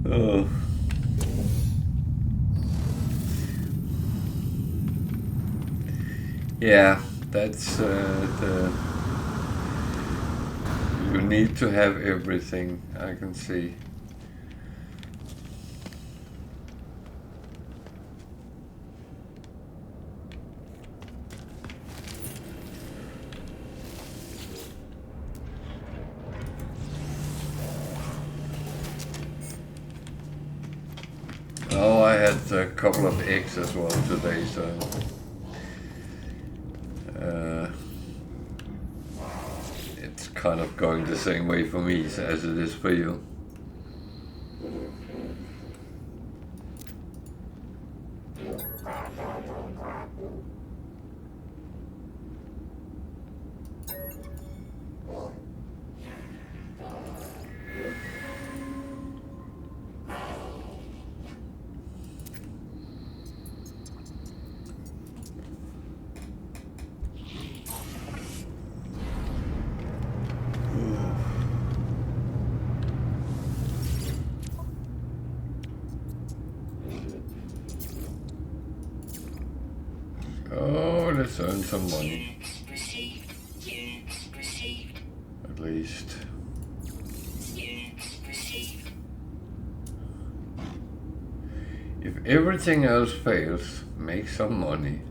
Oh. Yeah, that's the. You need to have everything, I can see. Oh, I had a couple of eggs as well today, so it's kind of going the same way for me as it is for you. Oh, let's earn some money. At least. If everything else fails, make some money.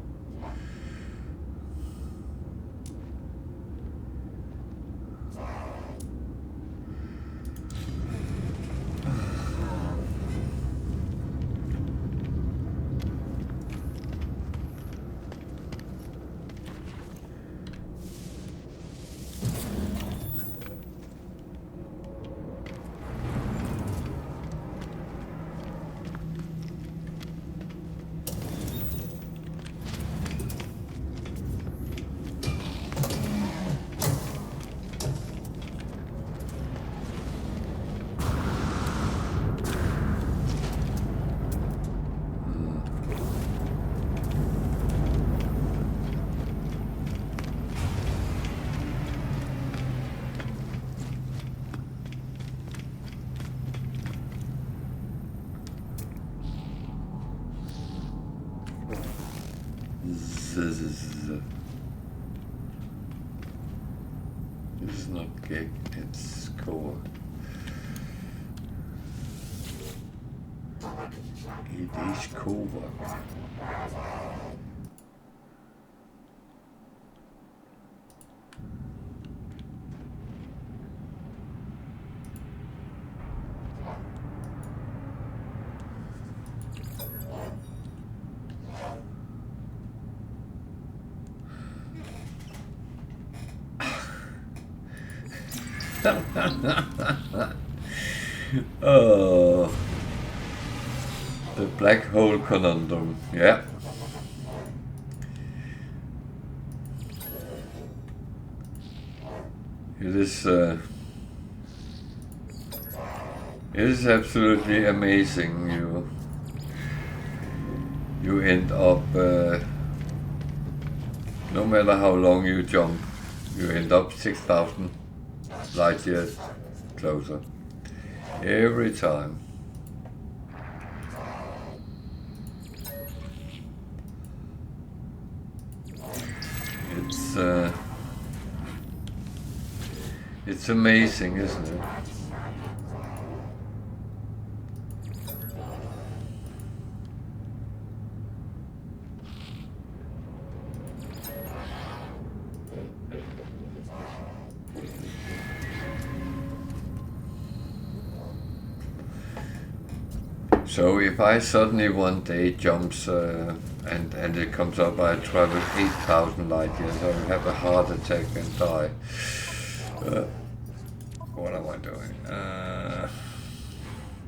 This is not gig, it's core. It is core. Oh, the black hole conundrum, yeah. It is absolutely amazing. You end up, no matter how long you jump, you end up 6,000 light years closer every time. It's amazing, isn't it? So if I suddenly one day jumps and it comes up, I travel 8,000 light years, I will have a heart attack and die. What am I doing?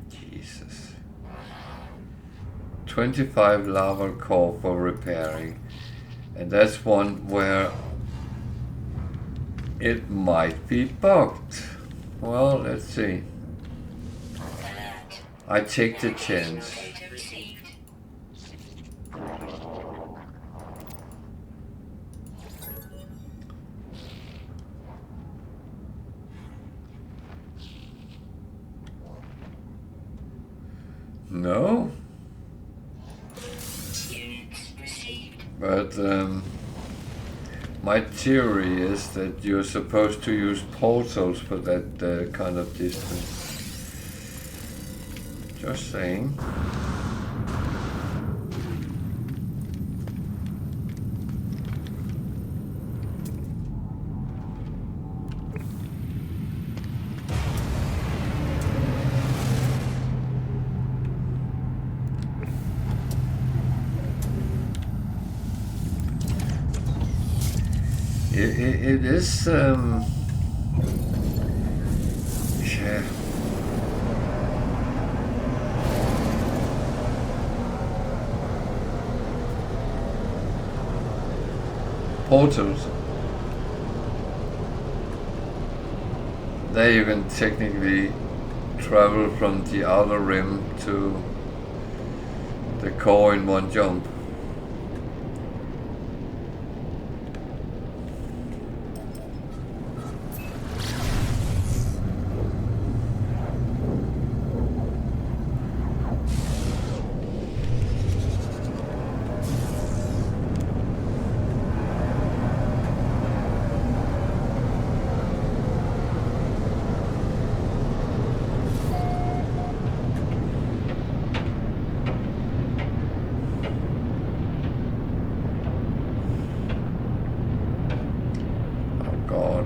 Jesus. 25 lava core for repairing, and that's one where it might be bugged. Well, let's see. I take the chance. No. But my theory is that you're supposed to use portals for that kind of distance. Just saying. It is, yeah. Portals. There you can technically travel from the outer rim to the core in one jump.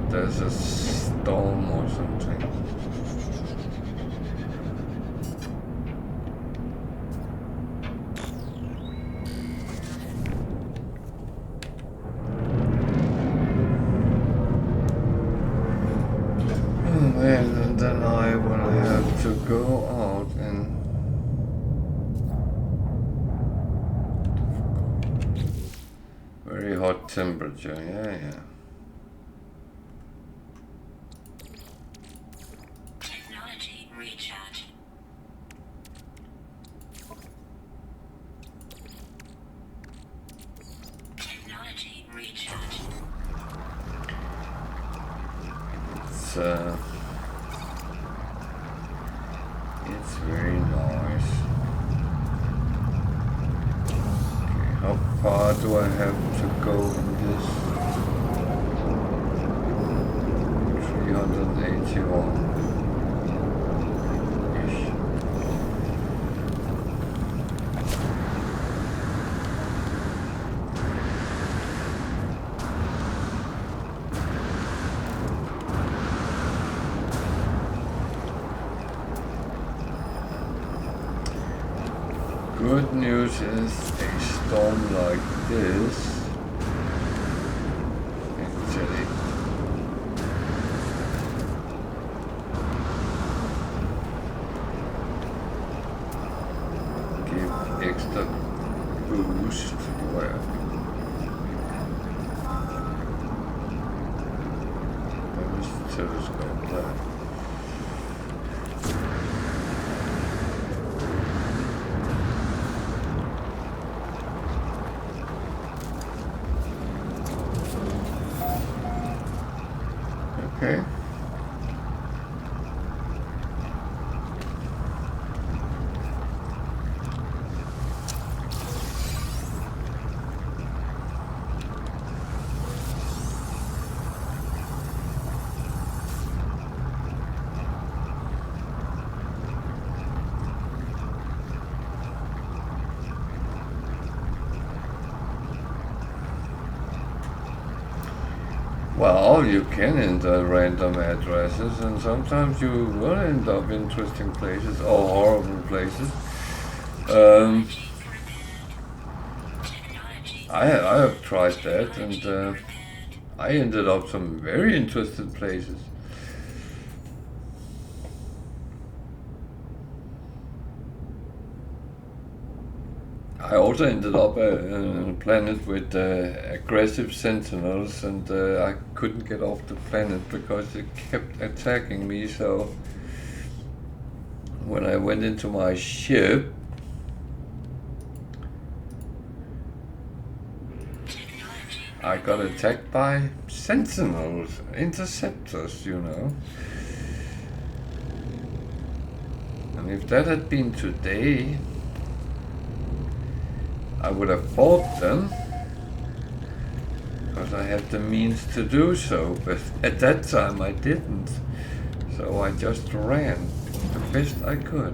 There's a storm or something. Well, and then I will have to go out and very hot temperature, yeah. It's very nice. Okay, how far do I have to go in this? 381. Good news is a storm like this actually give extra boost. Where? Where is the telescope there? Okay. Well, you can enter random addresses, and sometimes you will end up in interesting places or horrible places. I have tried that, and I ended up some very interesting places. I also ended up on a planet with aggressive sentinels, and I couldn't get off the planet because it kept attacking me. So when I went into my ship, I got attacked by sentinels, interceptors, you know. And if that had been today, I would have bought them, because I had the means to do so, but at that time I didn't. So I just ran the best I could.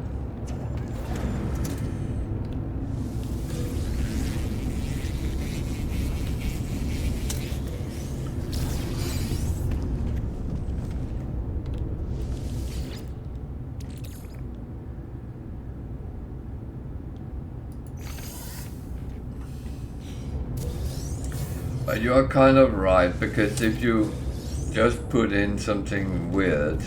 But you're kind of right, because if you just put in something weird,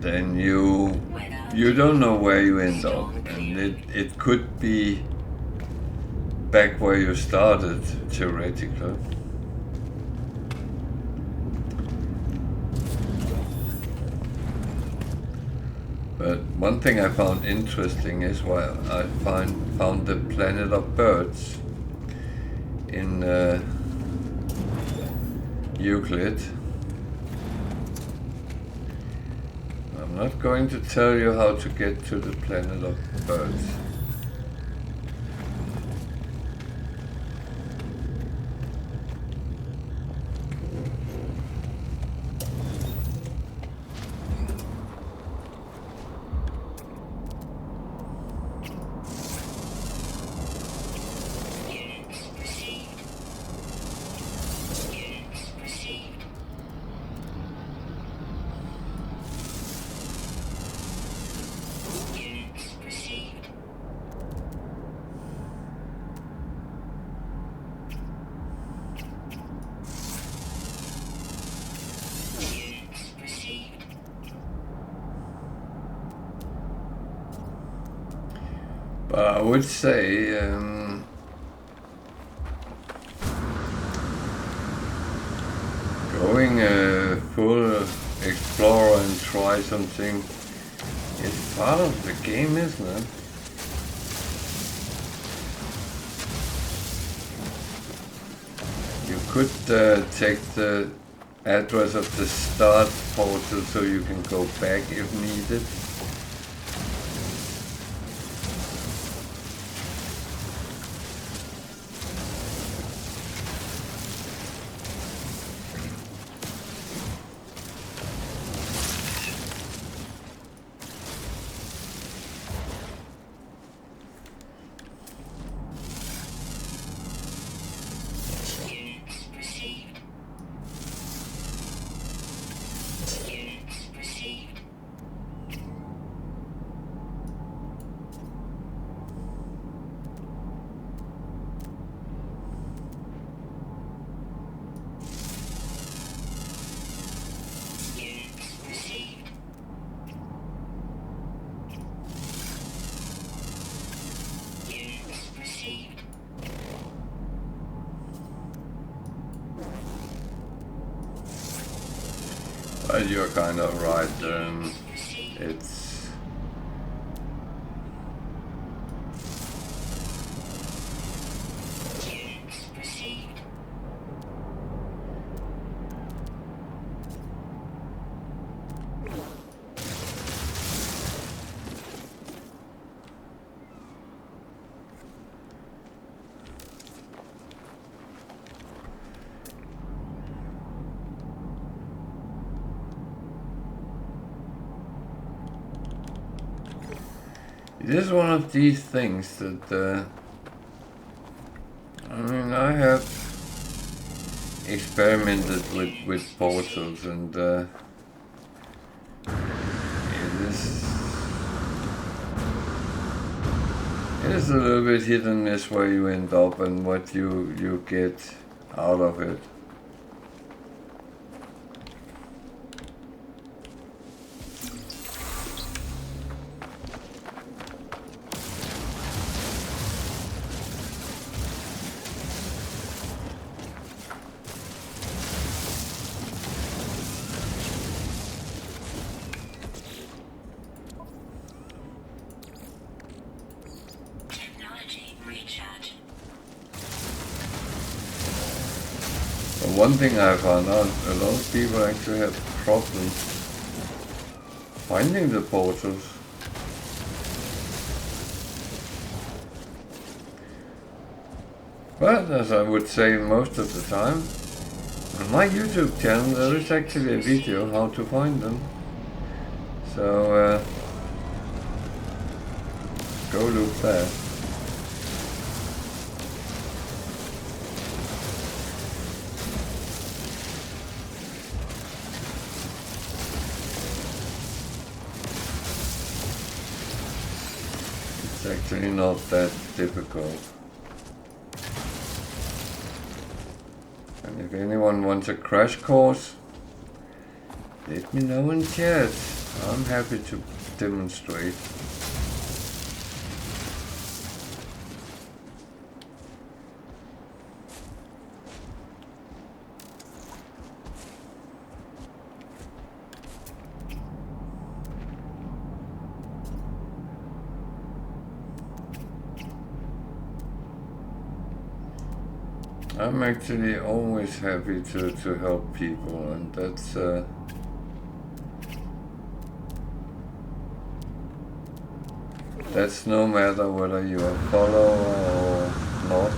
then you don't know where you end up, and it could be back where you started, theoretically. But one thing I found interesting is why I found the planet of birds in Euclid. I'm not going to tell you how to get to the planet of birds. But I would say going full explorer and try something is part of the game, isn't it? You could take the address of the start portal so you can go back if needed. But you're kind of right, it's... It is one of these things that, I mean, I have experimented with portals, and it is a little bit hit and miss where you end up and what you get out of it. One thing I found out, a lot of people actually have problem finding the portals. But as I would say most of the time, on my YouTube channel there is actually a video how to find them. So go look there. It's actually not that difficult. And if anyone wants a crash course, let me know in chat. I'm happy to demonstrate. I'm actually always happy to help people, and that's no matter whether you're a follower or not.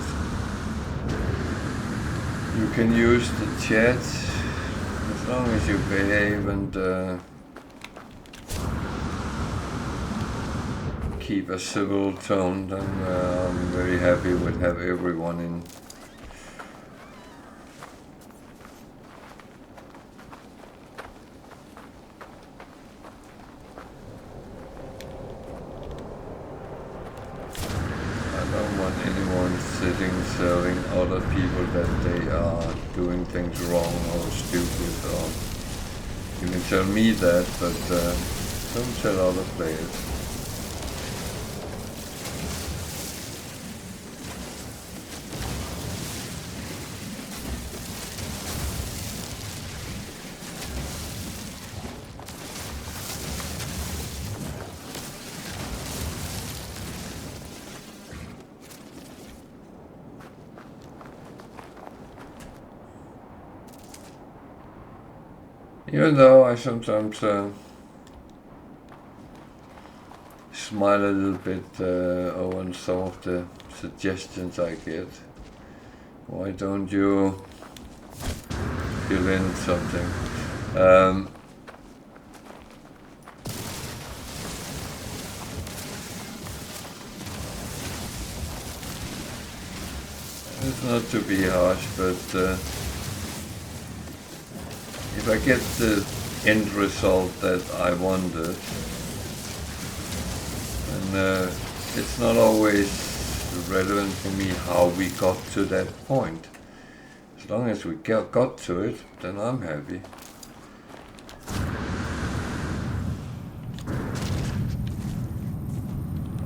You can use the chat as long as you behave and keep a civil tone, then I'm very happy with have everyone in. Telling other people that they are doing things wrong or stupid, or you can tell me that, but don't tell other players. Even though I sometimes smile a little bit over some of the suggestions I get. Why don't you fill in something? It's not to be harsh, but if I get the end result that I wanted, and it's not always relevant for me how we got to that point. As long as we got to it, then I'm happy.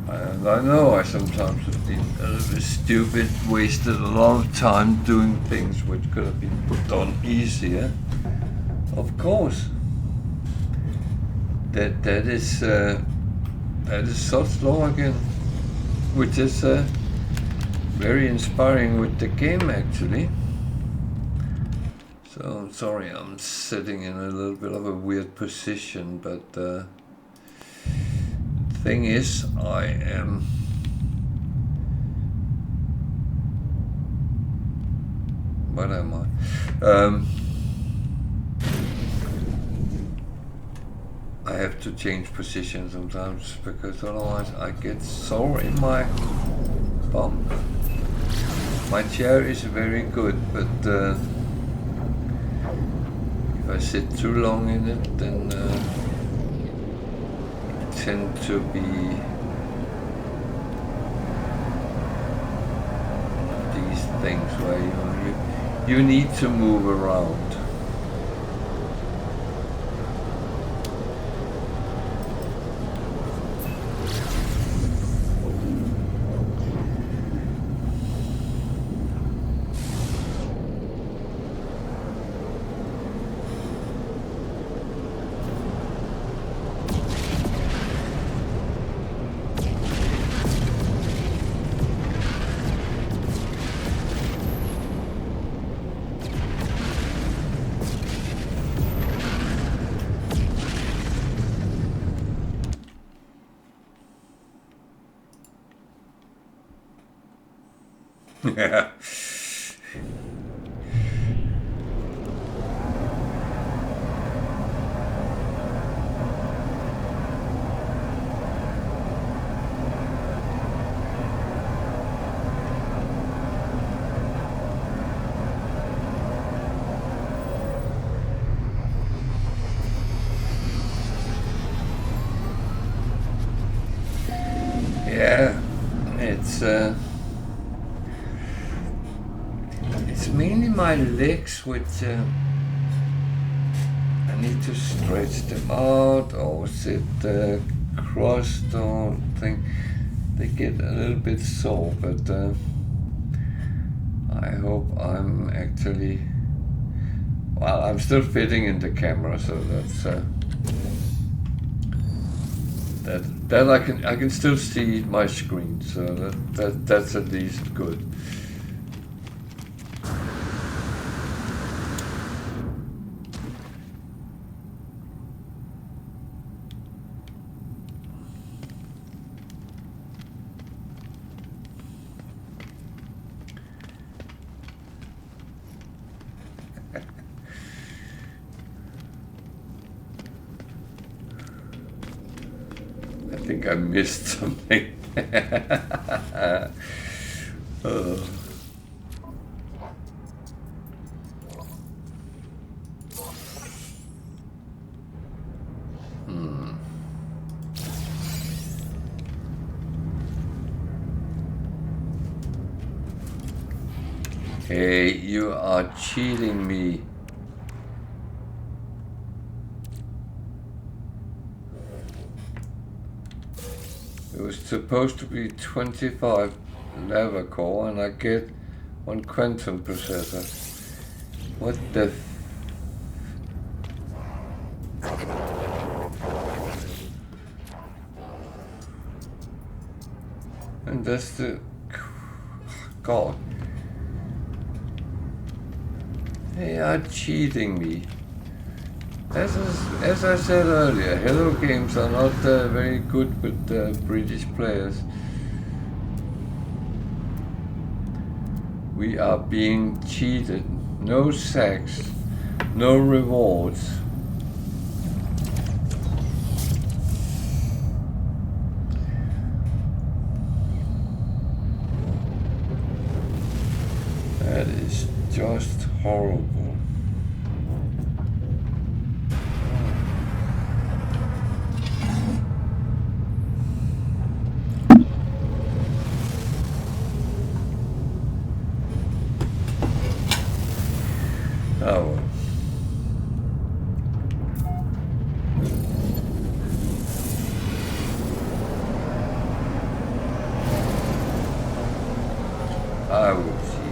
And I know I sometimes have been a little bit stupid, wasted a lot of time doing things which could have been done easier. Of course, that is such law again, which is very inspiring with the game actually. So I'm sorry, I'm sitting in a little bit of a weird position, but the thing is, I am. What am I? I have to change position sometimes because otherwise I get sore in my bum. My chair is very good, but if I sit too long in it, then I tend to be these things where you need to move around. Yeah. Yeah, it's mainly my legs which I need to stretch them out or sit crossed or thing. They get a little bit sore, but I hope I'm actually. Well, I'm still fitting in the camera, so that's that I can still see my screen, so that's at least good. I think I missed something. Hey, you are cheating me. It was supposed to be 25 lava core and I get one quantum processor. What the and that's the God. They are cheating me. As I said earlier, Hello Games are not very good with British players. We are being cheated. No sacks, no rewards. That is just horrible. Oh well. I will cheat.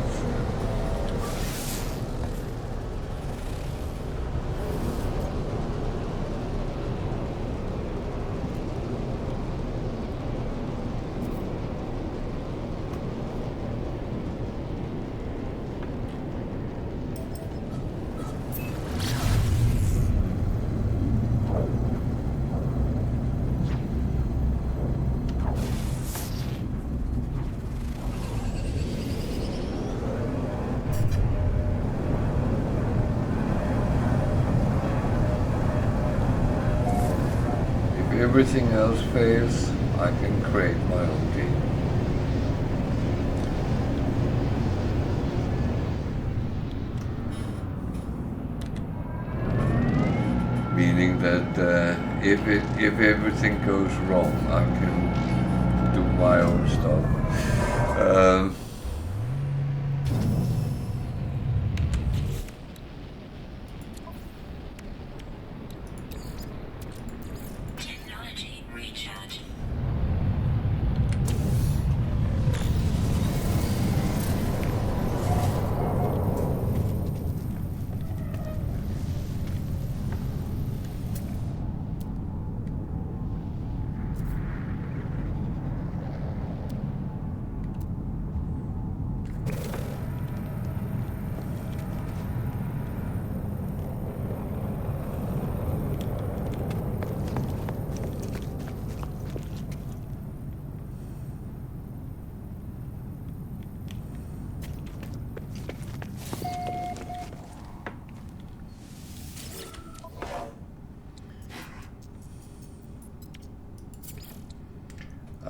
If everything else fails, I can create my own game. Meaning that if everything goes wrong, I can do my own stuff. Technology recharge.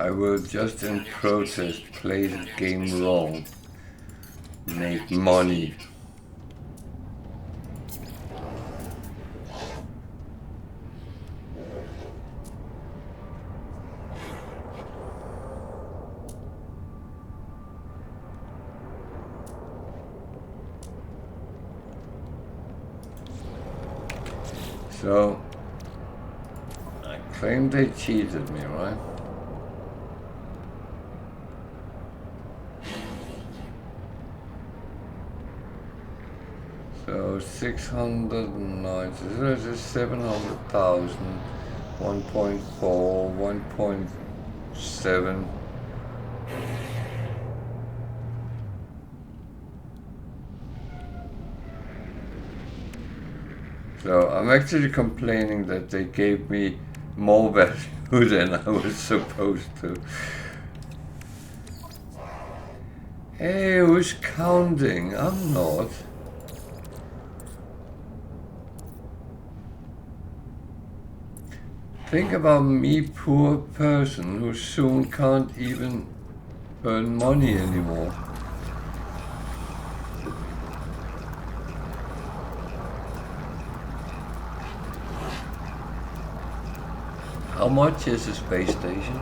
I will just in protest play the game wrong. Make money. So, I claim they cheated me, right? So 690, so this is 700,000, 1.4, 1.7. So I'm actually complaining that they gave me more value than I was supposed to. Hey, who's counting? I'm not. Think about me, poor person who soon can't even earn money anymore. How much is a space station?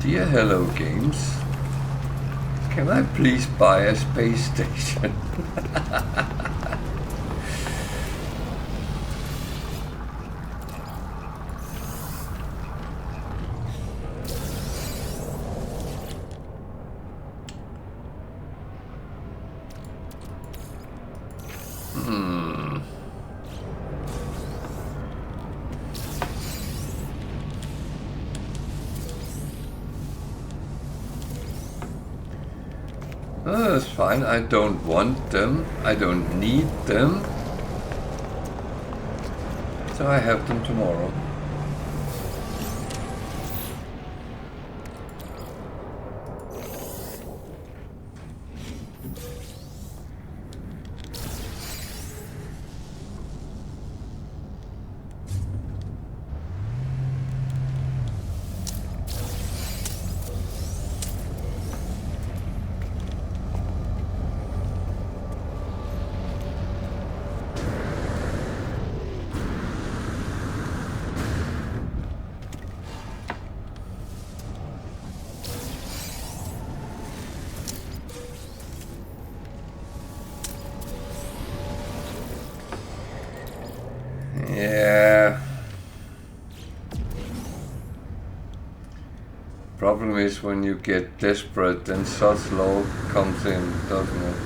Dear Hello Games, can I please buy a space station? Oh, that's fine. I don't want them. I don't need them. So I have them tomorrow. Yeah. Problem is when you get desperate, then such law comes in, doesn't it?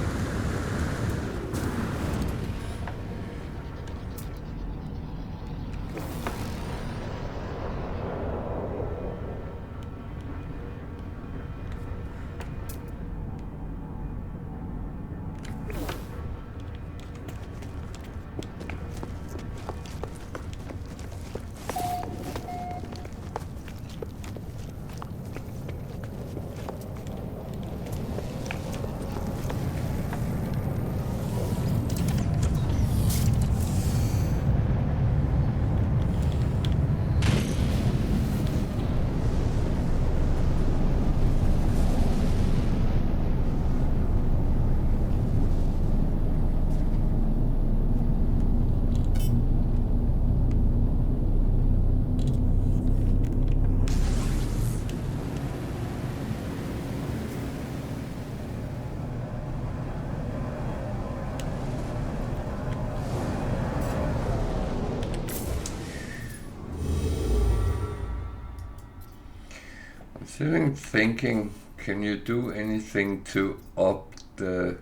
Sitting thinking, can you do anything to up the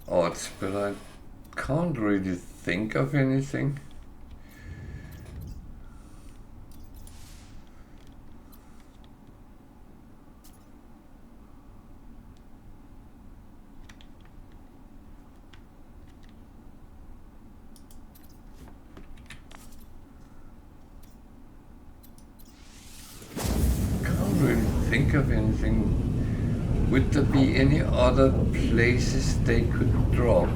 odds? But I can't really think of anything. think of anything. Would there be any other places they could drop?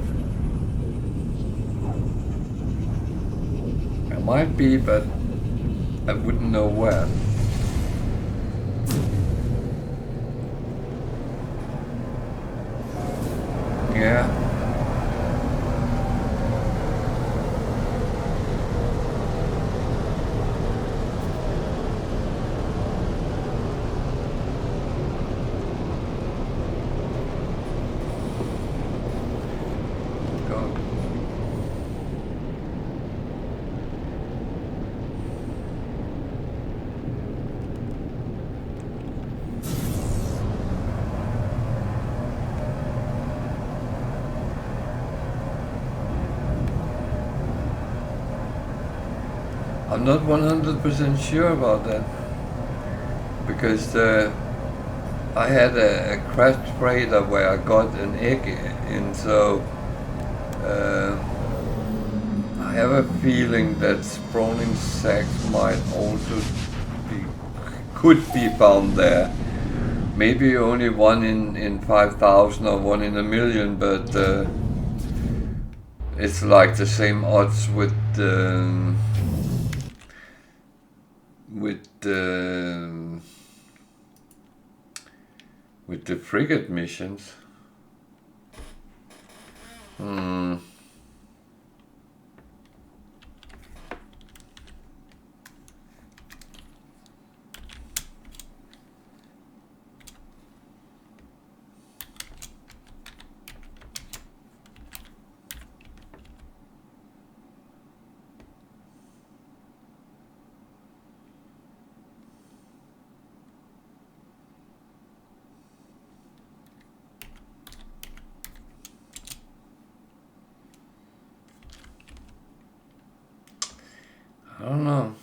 There might be, but I wouldn't know where. Yeah. I'm not 100% sure about that, because I had a crash freighter where I got an egg in, so I have a feeling that sprawling sacks might also could be found there. Maybe only one in 5,000 or one in a million, but it's like the same odds with the frigate missions. I don't know.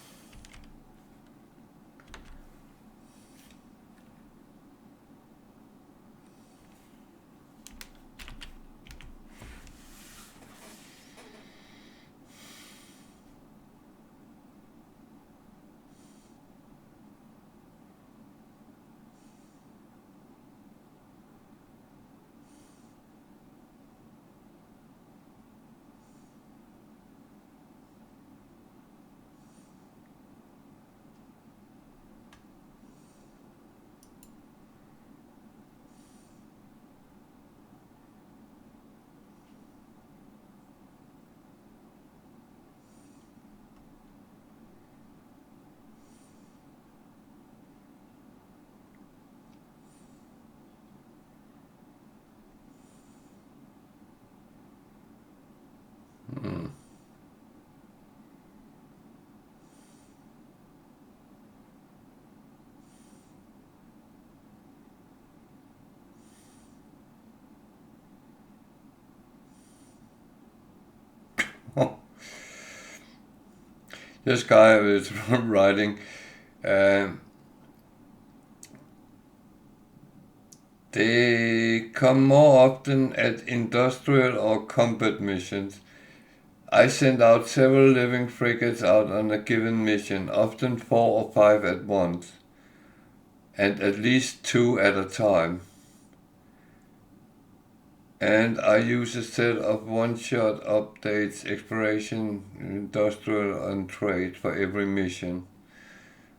This guy is writing, they come more often at industrial or combat missions. I send out several living frigates out on a given mission, often 4 or 5 at once, and at least 2 at a time. And I use a set of one-shot updates, exploration, industrial, and trade for every mission.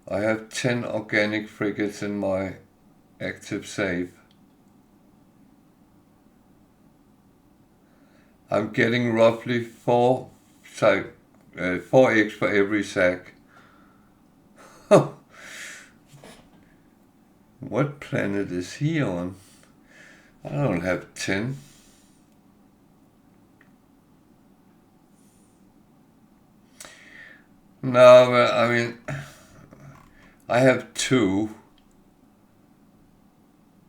I have 10 organic frigates in my active save. I'm getting roughly 4 eggs for every sack. What planet is he on? I don't have 10. No, but I mean, I have 2,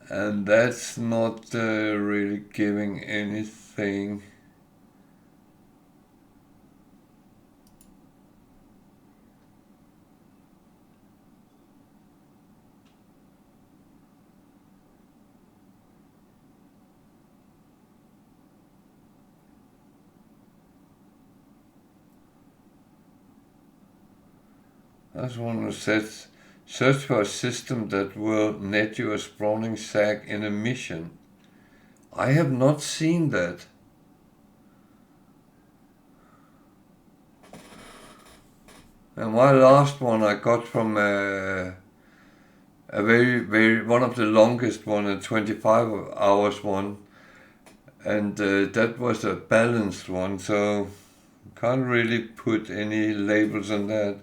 and that's not really giving anything. That's one who says Search for a system that will net you a spawning sack in a mission. I have not seen that. And my last one I got from a one of the longest one, a 25 hours one. And that was a balanced one, so can't really put any labels on that.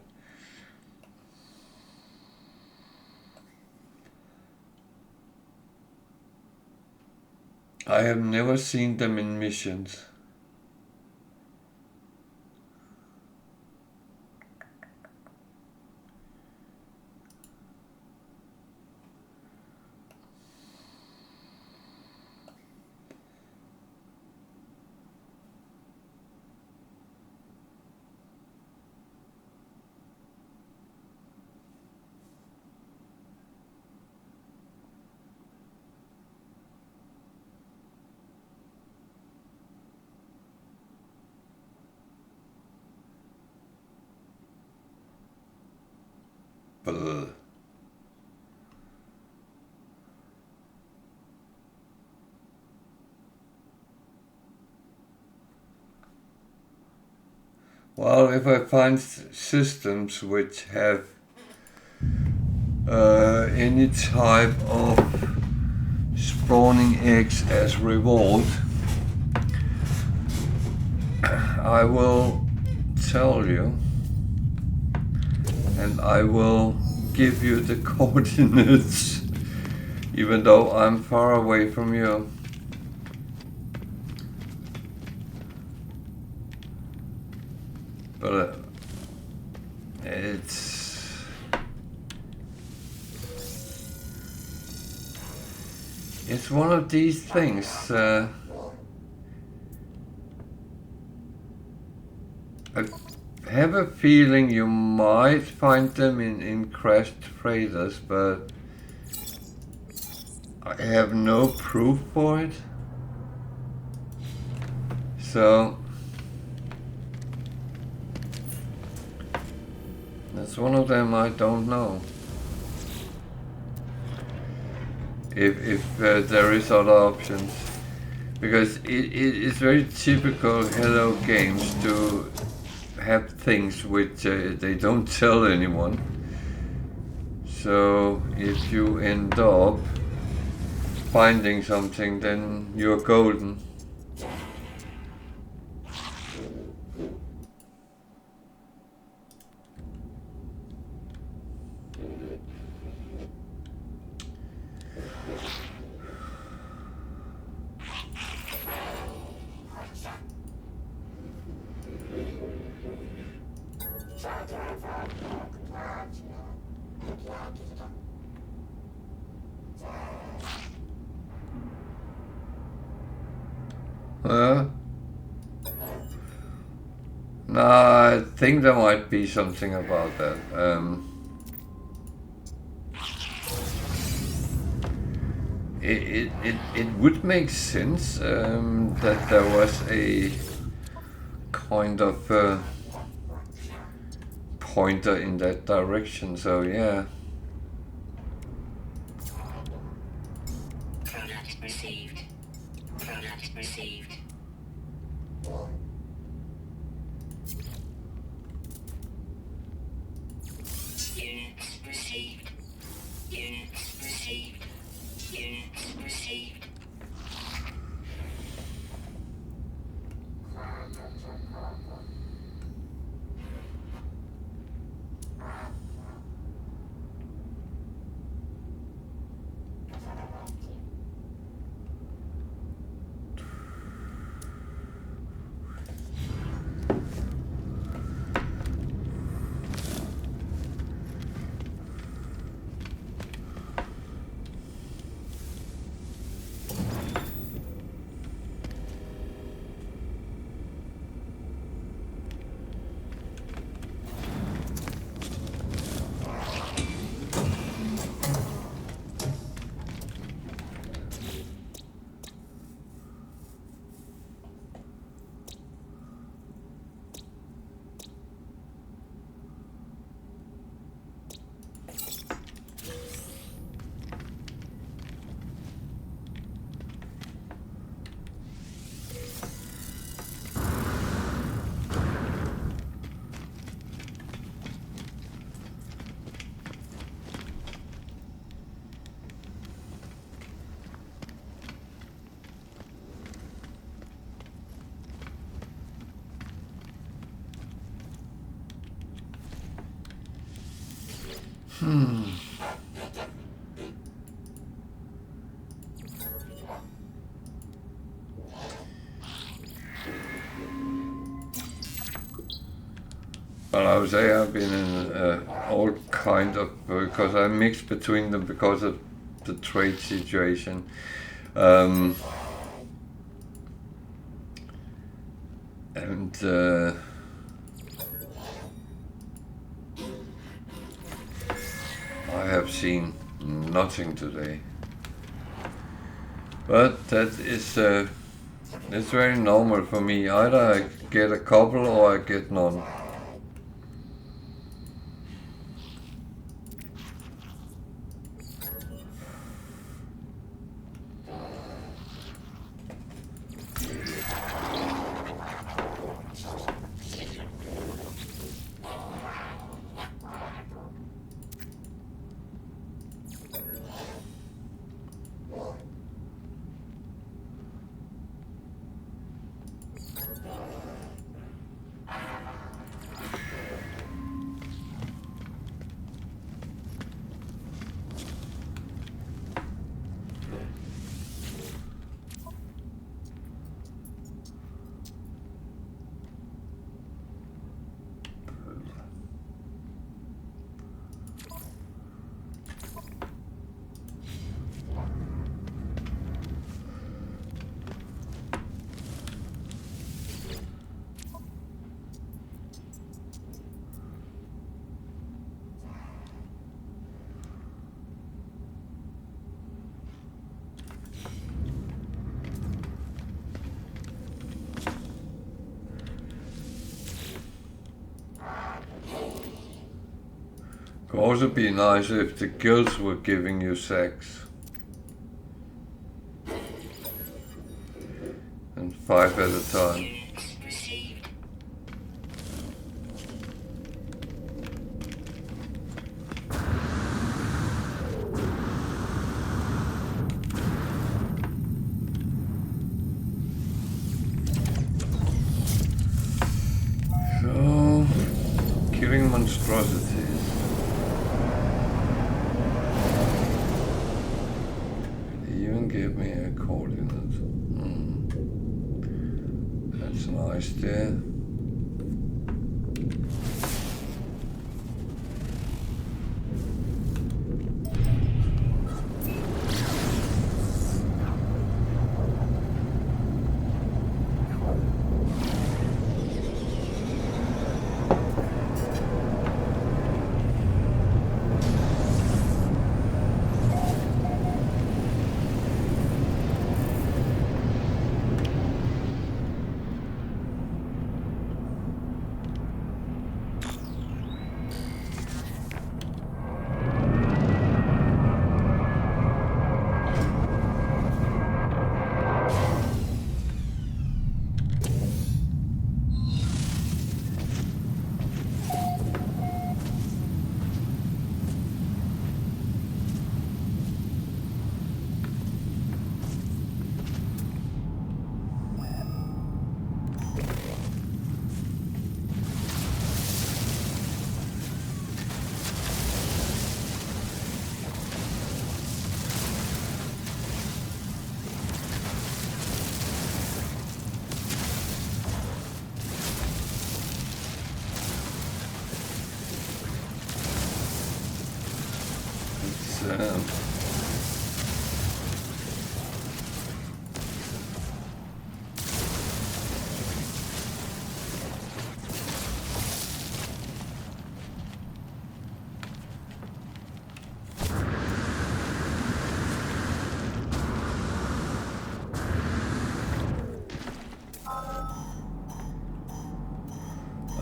I have never seen them in missions. But well, if I find systems which have any type of spawning eggs as reward, I will tell you, and I will give you the coordinates, even though I'm far away from you. But it's one of these things. I have a feeling you might find them in crashed freighters, but I have no proof for it. So that's one of them I don't know. If there is other options, because it is very typical Hello Games to have things which they don't tell anyone. So if you end up finding something, then you're golden. No, I think there might be something about that. It would make sense that there was a kind of pointer in that direction, so yeah. Product received. Product received. Units received. Units received. Units received. But I would say I've been in all kind of, because I mixed between them because of the trade situation. And I have seen nothing today. But that is it's very normal for me. Either I get a couple or I get none. Could also be nice if the guilds were giving you sex. And 5 at a time. Units received. So, killing monstrosities. They even gave me a coordinate. That's nice there.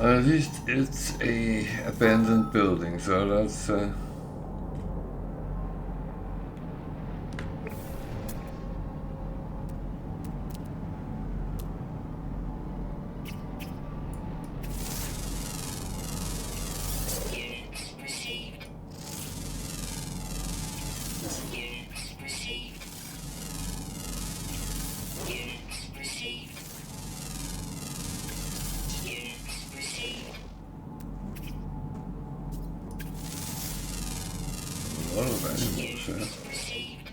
At least it's a abandoned building, so that's Units received. Units received. Units received. Units received. lot of animals here. Received.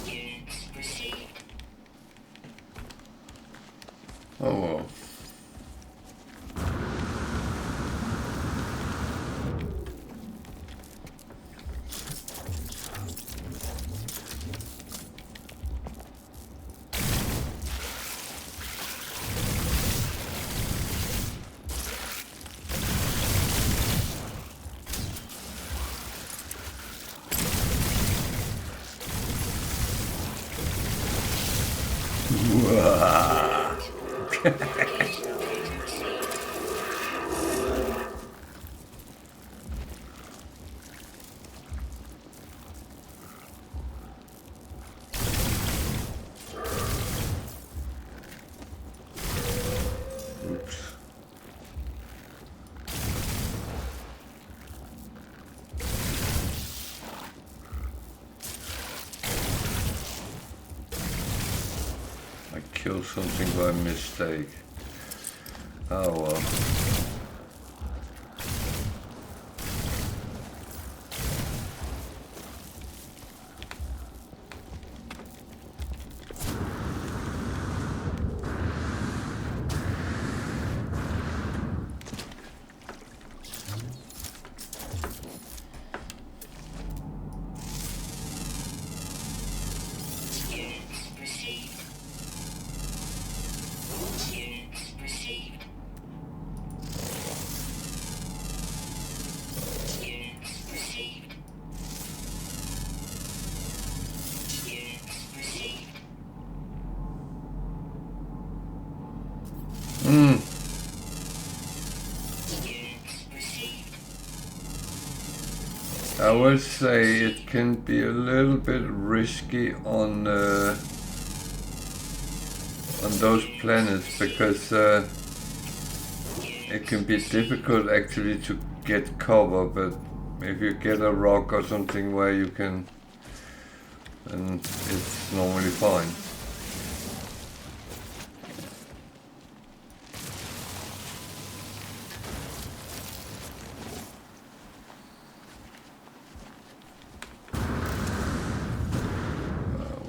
Units received. Oh well. Oops. I killed something by mistake. Oh well. Units received. Units received. Units received. Units received. Units received. I would say it can be a little bit risky on those planets because it can be difficult actually to get cover, but if you get a rock or something where you can, then it's normally fine.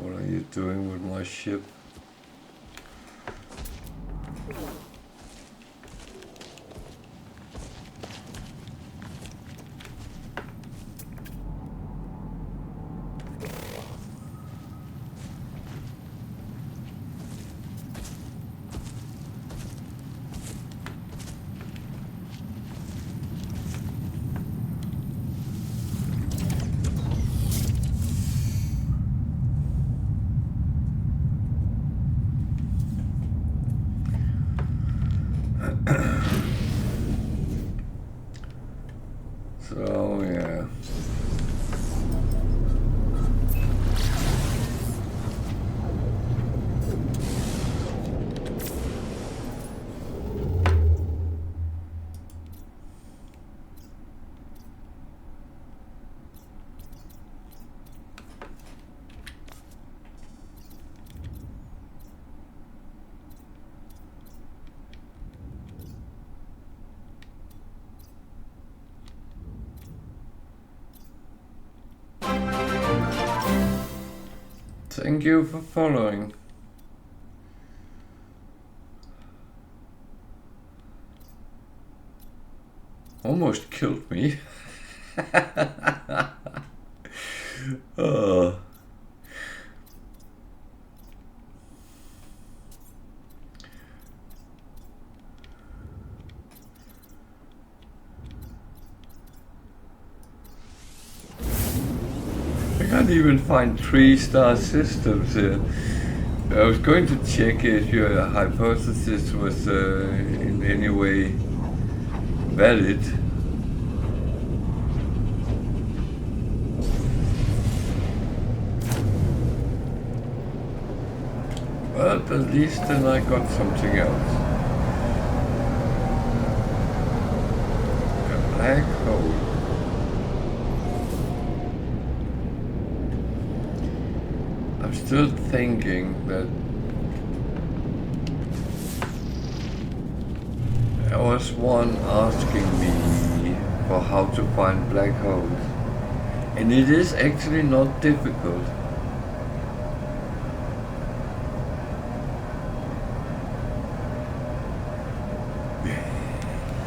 What are you doing with my ship? So yeah. Thank you for following. Almost killed me. Oh. even find 3-star systems here. I was going to check if your hypothesis was in any way valid. But at least then I got something else. A black hole. I'm still thinking that there was one asking me for how to find black holes. And it is actually not difficult.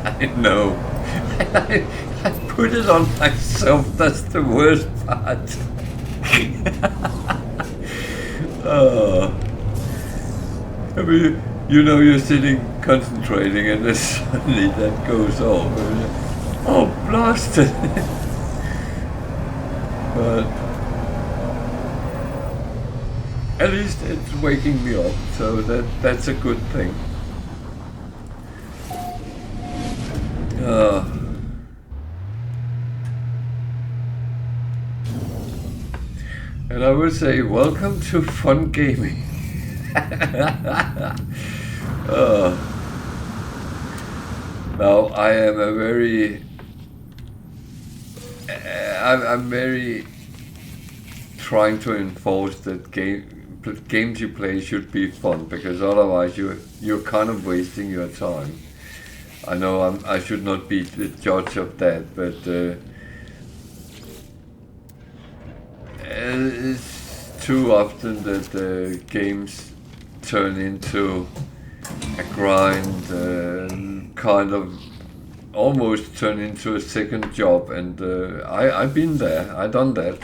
I know. I put it on myself, that's the worst part. I mean, you know, you're sitting concentrating and then suddenly that goes off. Oh, blasted! But at least it's waking me up, so that's a good thing. And I would say, welcome to fun gaming. Now I am a very, I'm very trying to enforce that games you play should be fun, because otherwise you're kind of wasting your time. I know I should not be the judge of that, but it's too often that games turn into a grind, kind of almost turn into a second job, and I've been there, I've done that,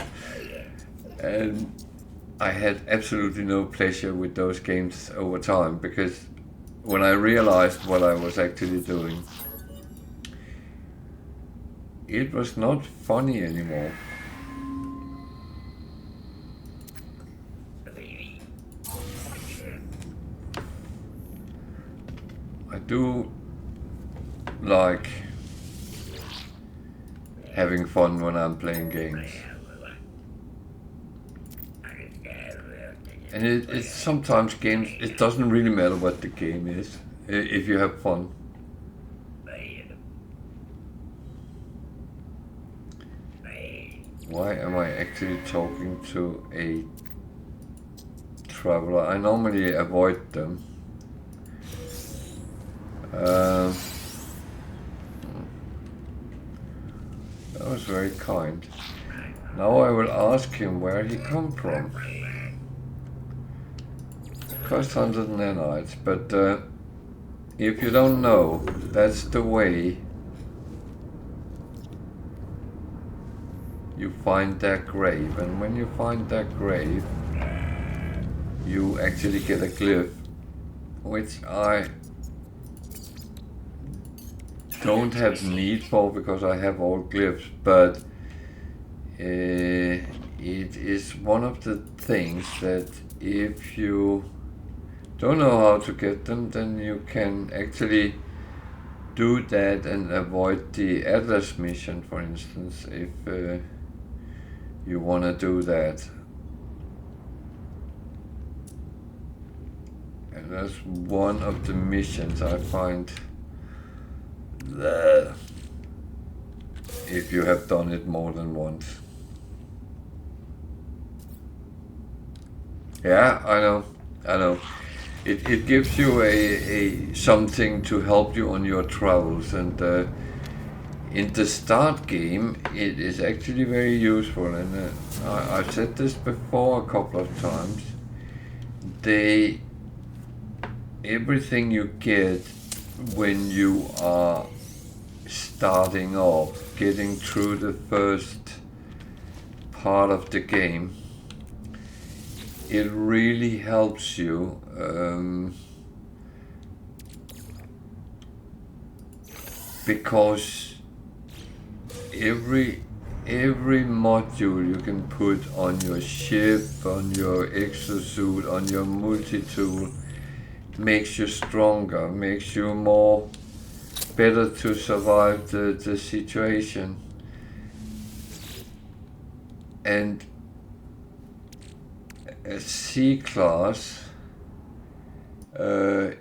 and I had absolutely no pleasure with those games over time, because when I realized what I was actually doing, it was not funny anymore. I do like having fun when I'm playing games. And it's sometimes games, it doesn't really matter what the game is, if you have fun. Why am I actually talking to a traveler? I normally avoid them. That was very kind. Now I will ask him where he come from. Cost 100 nanites, but if you don't know, that's the way you find that grave. And when you find that grave, you actually get a glyph, which I don't have need for because I have all glyphs, but it is one of the things that if you don't know how to get them, then you can actually do that and avoid the Atlas mission, for instance, if you want to do that. And that's one of the missions I find that if you have done it more than once. Yeah, I know. It gives you a something to help you on your travels, and in the start game it is actually very useful, and I've said this before a couple of times. Everything you get when you are starting off, getting through the first part of the game, it really helps you because every every module you can put on your ship, on your exosuit, on your multi-tool makes you stronger, makes you more better to survive the situation. And a C-class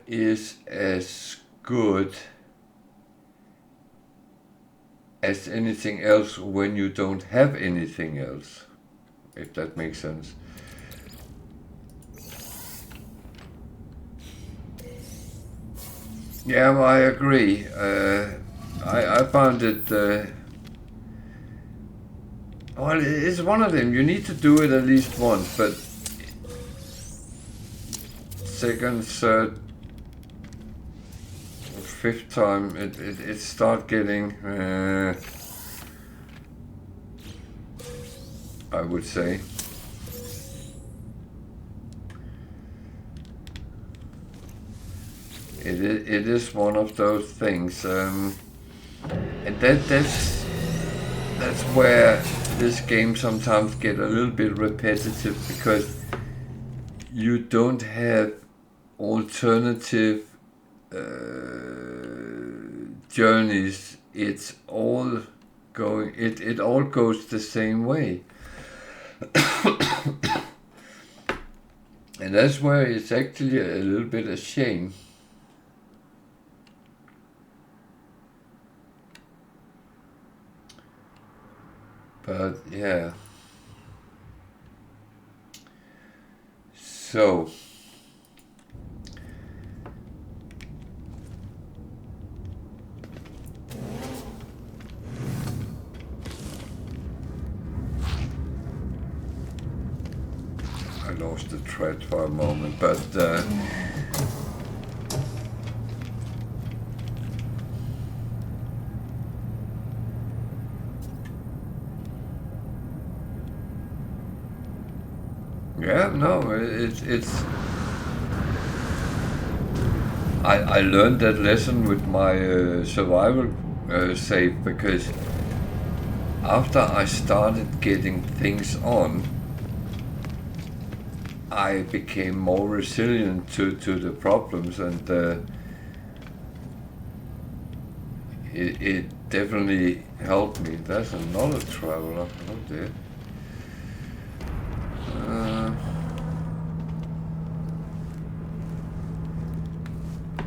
is as good as anything else when you don't have anything else, if that makes sense. Yeah, well, I agree. I found it. Well, it's one of them. You need to do it at least once, but second, third, fifth time, it start getting. I would say. It is one of those things, and that's where this game sometimes get a little bit repetitive, because you don't have alternative journeys. It's all going. It all goes the same way, and that's where it's actually a little bit a shame. But yeah. So I lost the thread for a moment, but yeah, no, it's. I learned that lesson with my survival save, because after I started getting things on, I became more resilient to the problems, and it definitely helped me. There's another traveler. Oh dear.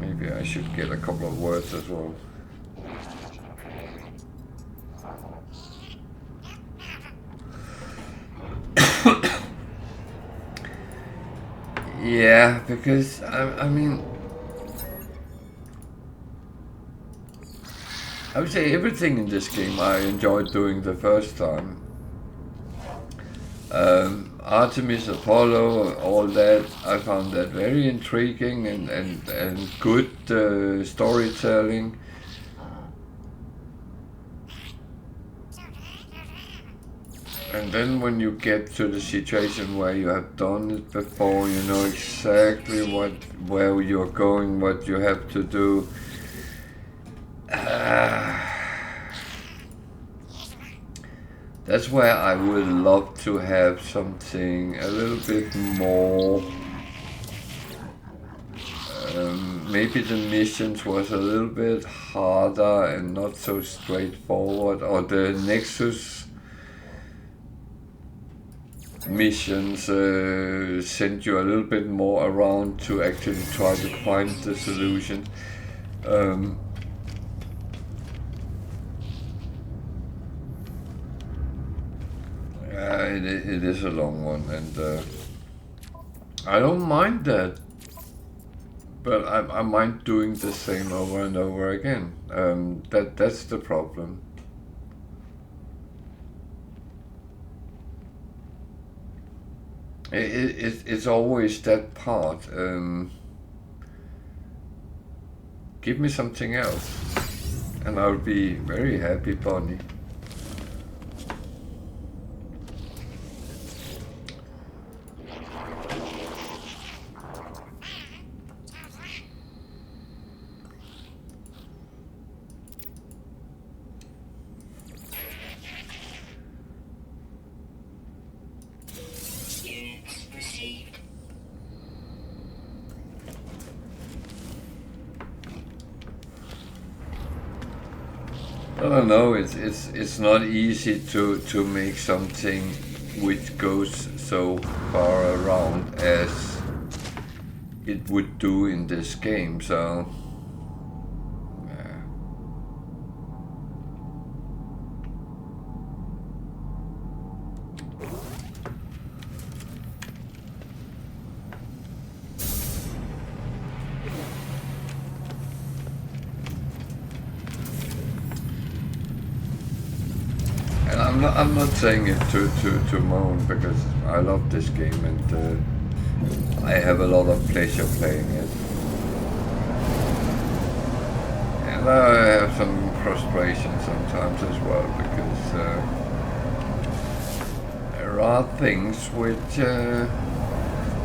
Maybe I should get a couple of words as well. Yeah, because I mean, I would say everything in this game I enjoyed doing the first time. Artemis, Apollo, all that, I found that very intriguing and good storytelling. And then when you get to the situation where you have done it before, you know exactly where you're going, what you have to do. That's where I would love to have something a little bit more. Maybe the missions was a little bit harder and not so straightforward, or the Nexus missions send you a little bit more around to actually try to find the solution. Yeah, it is a long one, and I don't mind that, but I mind doing the same over and over again. That's the problem. It's always that part. Give me something else, and I'll be very happy, Bonnie. don't know. It's not easy to make something which goes so far around as it would do in this game. So yeah. And I'm not saying it to moan, because I love this game and I have a lot of pleasure playing it. And I have some frustration sometimes as well, because there are things which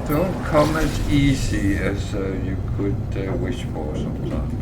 don't come as easy as you could wish for sometimes.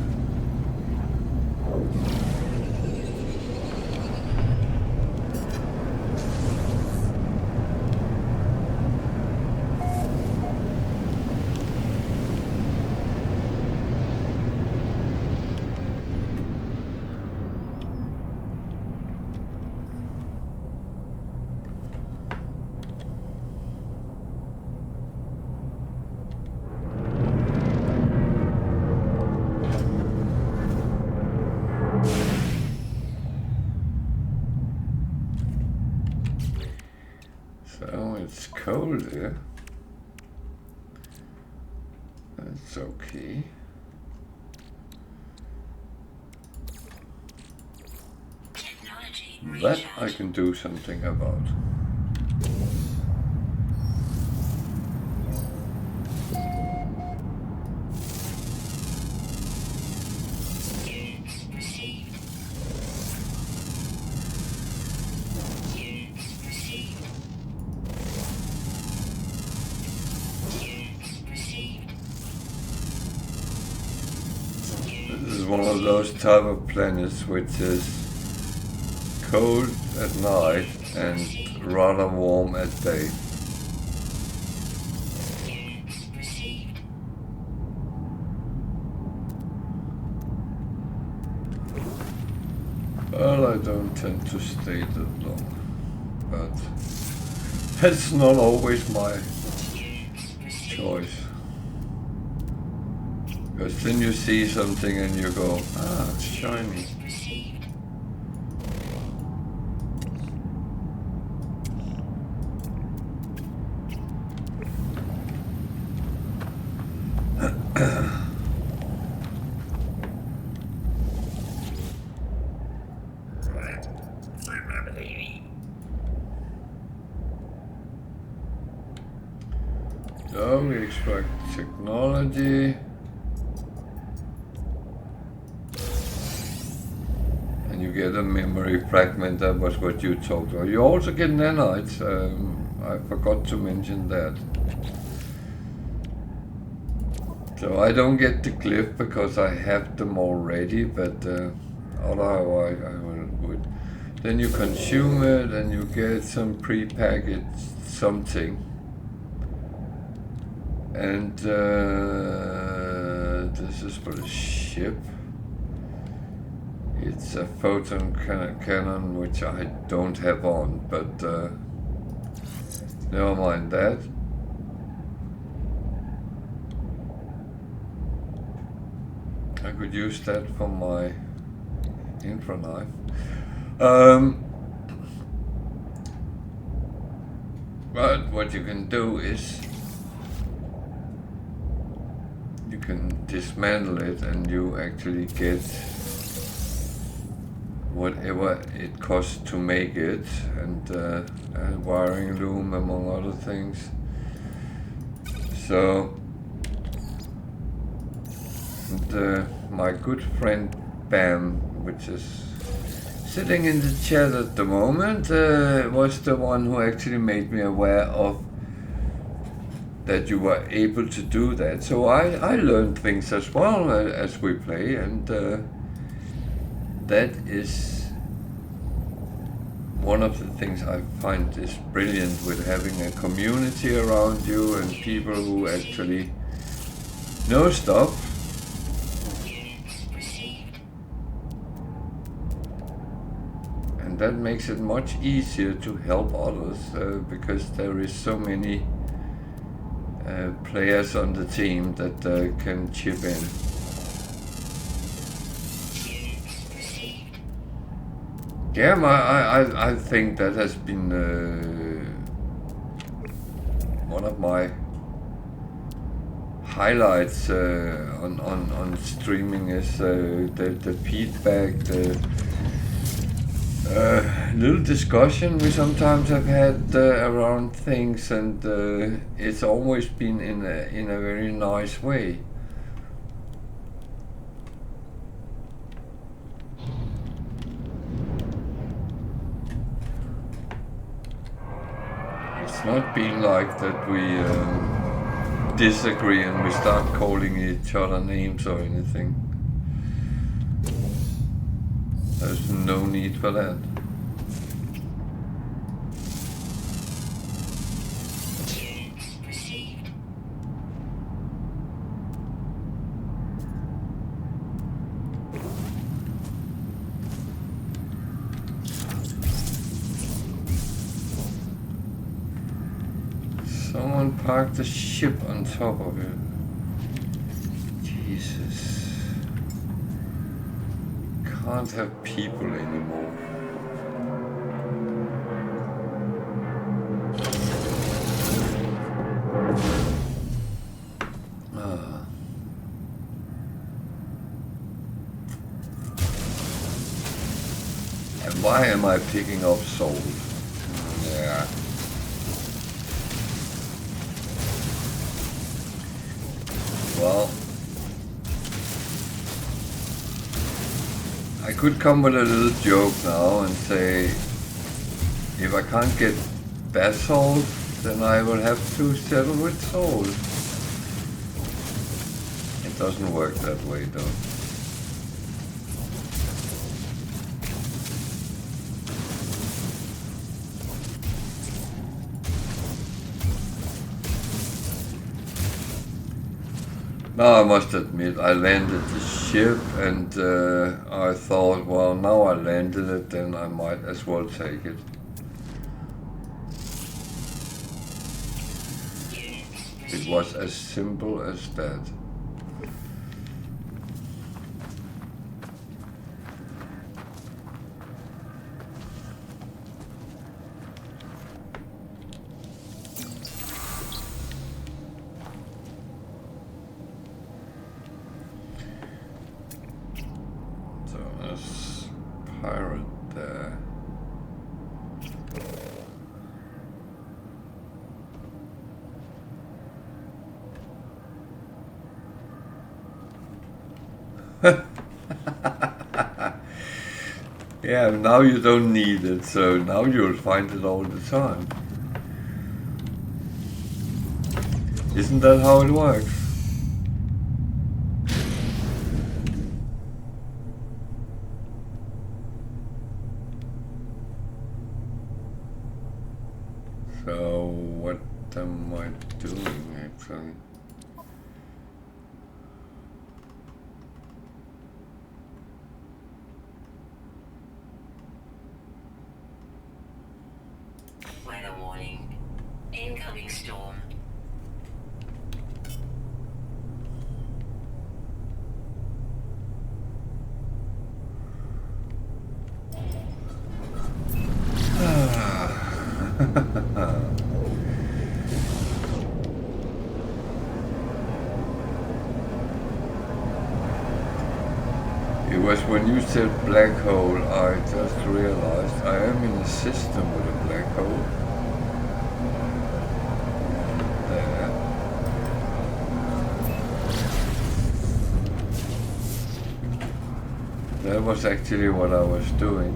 So it's cold here. That's okay. Technology That I recharge. can do something about. Units received. Units received. Units received. This is one of those type of planets which is cold at night and rather warm at day. Units received. Well, I don't tend to stay that long, but that's not always my Units received. choice. Because then you see something and you go, ah, it's shiny. Received. So we extract technology. And you get a memory fragment. That was what you talked about. You also get nanites. I forgot to mention that. So I don't get the glyph because I have them already, but otherwise I would. Then you consume it and you get some prepackaged something. And this is for the ship. It's a photon cannon, which I don't have on, but never mind that. I could use that for my infra knife. But what you can do is you can dismantle it and you actually get whatever it costs to make it, and a wiring loom among other things. So my good friend Bam, which is sitting in the chat at the moment, was the one who actually made me aware of that you were able to do that. So I learned things as well as we play, and that is one of the things I find is brilliant with having a community around you and people who actually know stuff. Units received. and that makes it much easier to help others because there is so many players on the team that can chip in. Yeah, I think that has been one of my highlights on streaming is the feedback, the little discussion we sometimes have had around things, and it's always been in a very nice way. It's not been like that we disagree and we start calling each other names or anything. There's no need for that. Someone parked a ship on top of it. Jesus. Can't have people anymore. And why am I picking up salt? Yeah. Well, I could come with a little joke now and say, if I can't get basalt, then I will have to settle with salt. It doesn't work that way though. Now I must admit, I landed the ship and I thought, well, now I landed it, then I might as well take it. It was as simple as that. Yeah, now you don't need it, so now you'll find it all the time. Isn't that how it works? So, what am I doing actually? Weather warning. Incoming storm. It was when you said black hole, I just realized I am in a system with a black hole. There. That was actually what I was doing.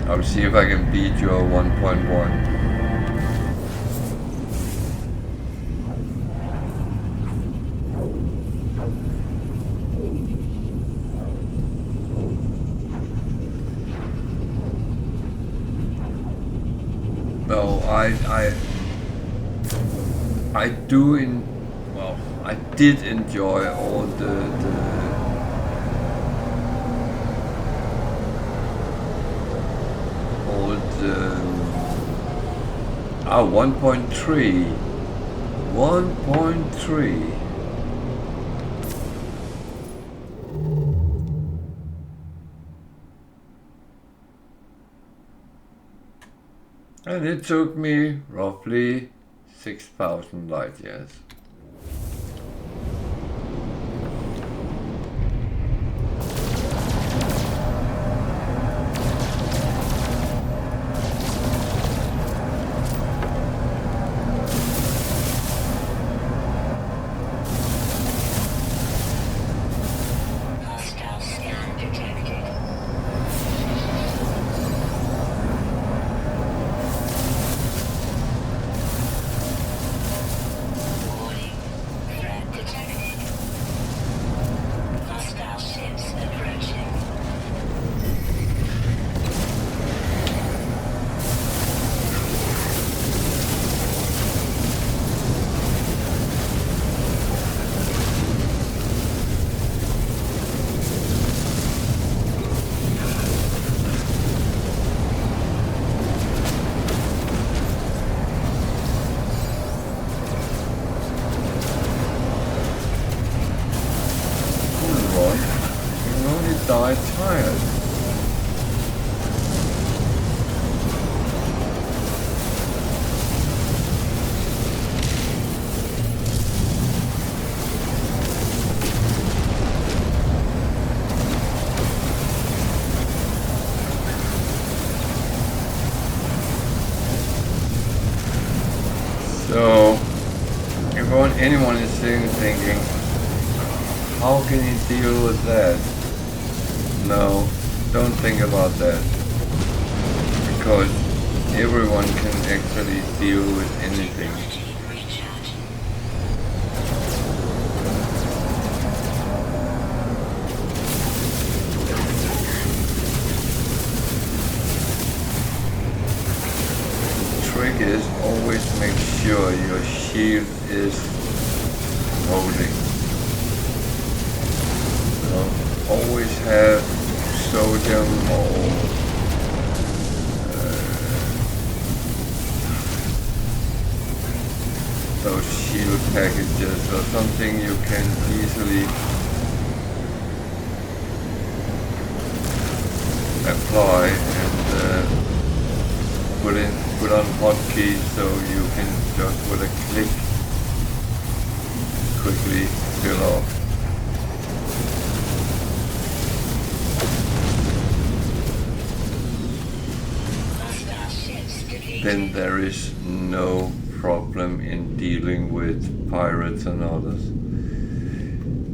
I'll see if I can beat your 1.1. No, I did enjoy all the 1.3. 1.3. And it took me roughly 6,000 light years. Hostile scan detected. Warning. Threat detected. Hostile ships approaching. Ron, you only died tired. So, if anyone is sitting thinking, how can he deal with that? No, don't think about that. Because everyone can actually deal with anything. Energy recharging. Trick is always make sure your shield is holding. So always have sodium or those shield packages or something you can easily apply and put on hotkeys so you can just with a click quickly fill off. Hostile ships defeated. Then there is no problem in dealing with pirates and others.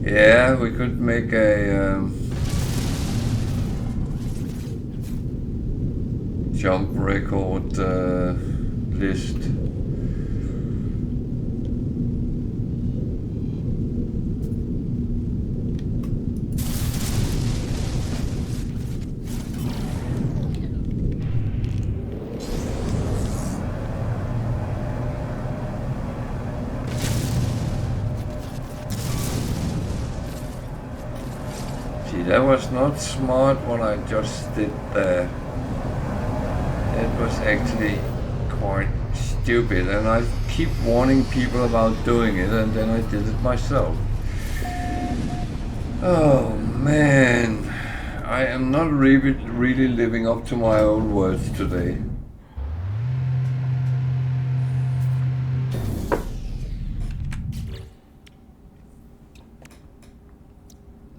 Yeah, we could make a jump record list. See, that was not smart what I just did there. It was actually quite stupid, and I keep warning people about doing it, and then I did it myself. Oh man, I am not really living up to my own words today.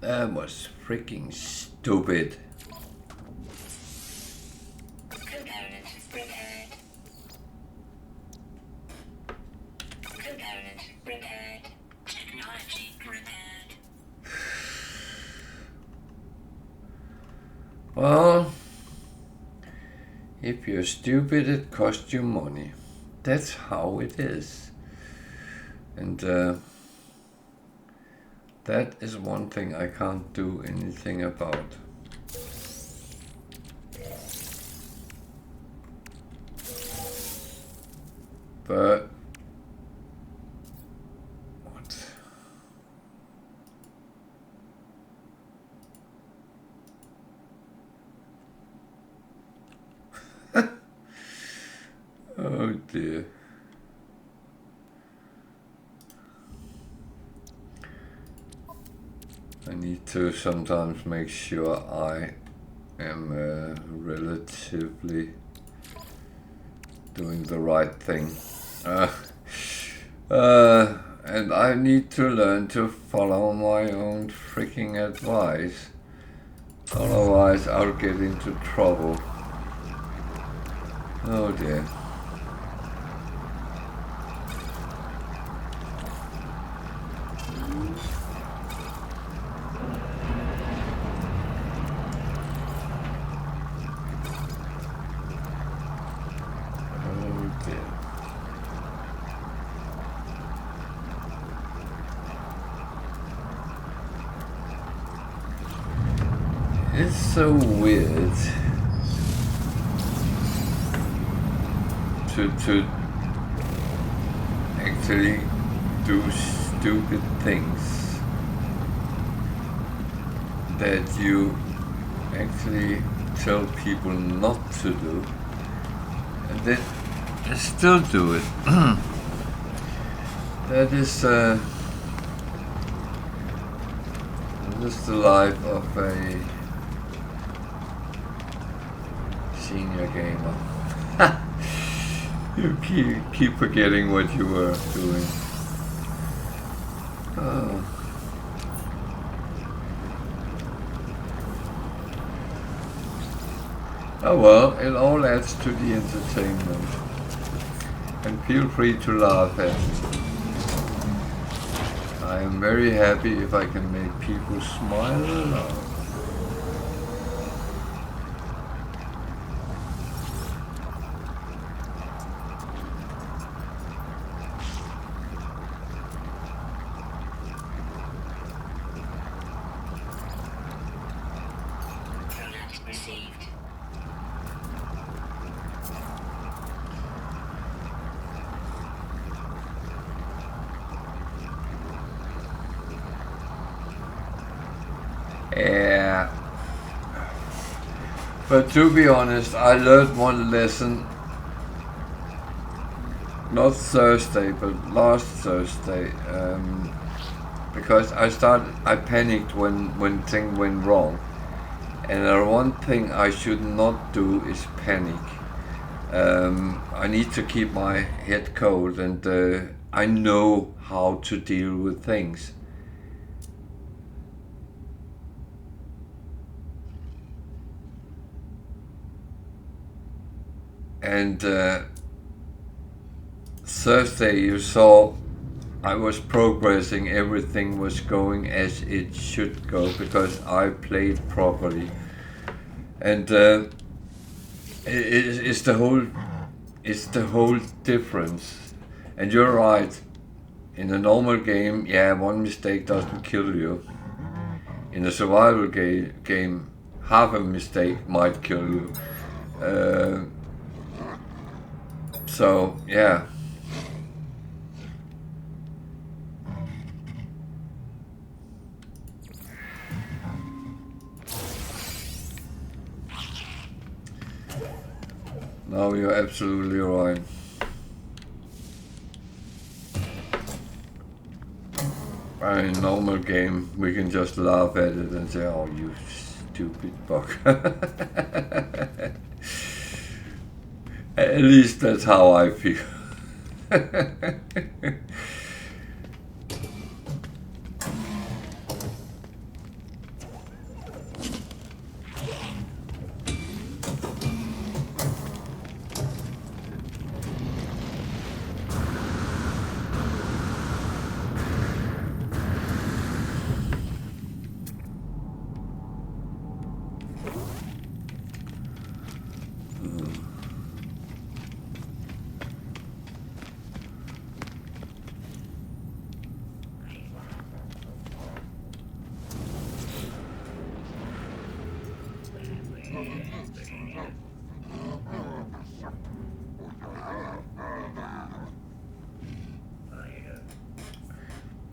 That was freaking stupid. Component repaired. Component repaired. Technology repaired. Well, if you're stupid, it costs you money. That's how it is. And that is one thing I can't do anything about. But dear. I need to sometimes make sure I am relatively doing the right thing. And I need to learn to follow my own freaking advice. Otherwise I'll get into trouble. Oh dear. It's so weird to actually do stupid things that you actually tell people not to do, and they still do it. That is the life of a senior gamer. You keep forgetting what you were doing. Oh. Oh well, it all adds to the entertainment. And feel free to laugh at me. I am very happy if I can make people smile and laugh. Yeah. But to be honest, I learned one lesson, not Thursday, but last Thursday, because I panicked when things went wrong. And the one thing I should not do is panic. I need to keep my head cold, and I know how to deal with things. And Thursday you saw I was progressing, everything was going as it should go because I played properly. And it's the whole difference. And you're right, in a normal game, yeah, one mistake doesn't kill you. In a survival game, half a mistake might kill you. So, yeah. No, you're absolutely right. In a normal game, we can just laugh at it and say, oh, you stupid bug. At least that's how I feel.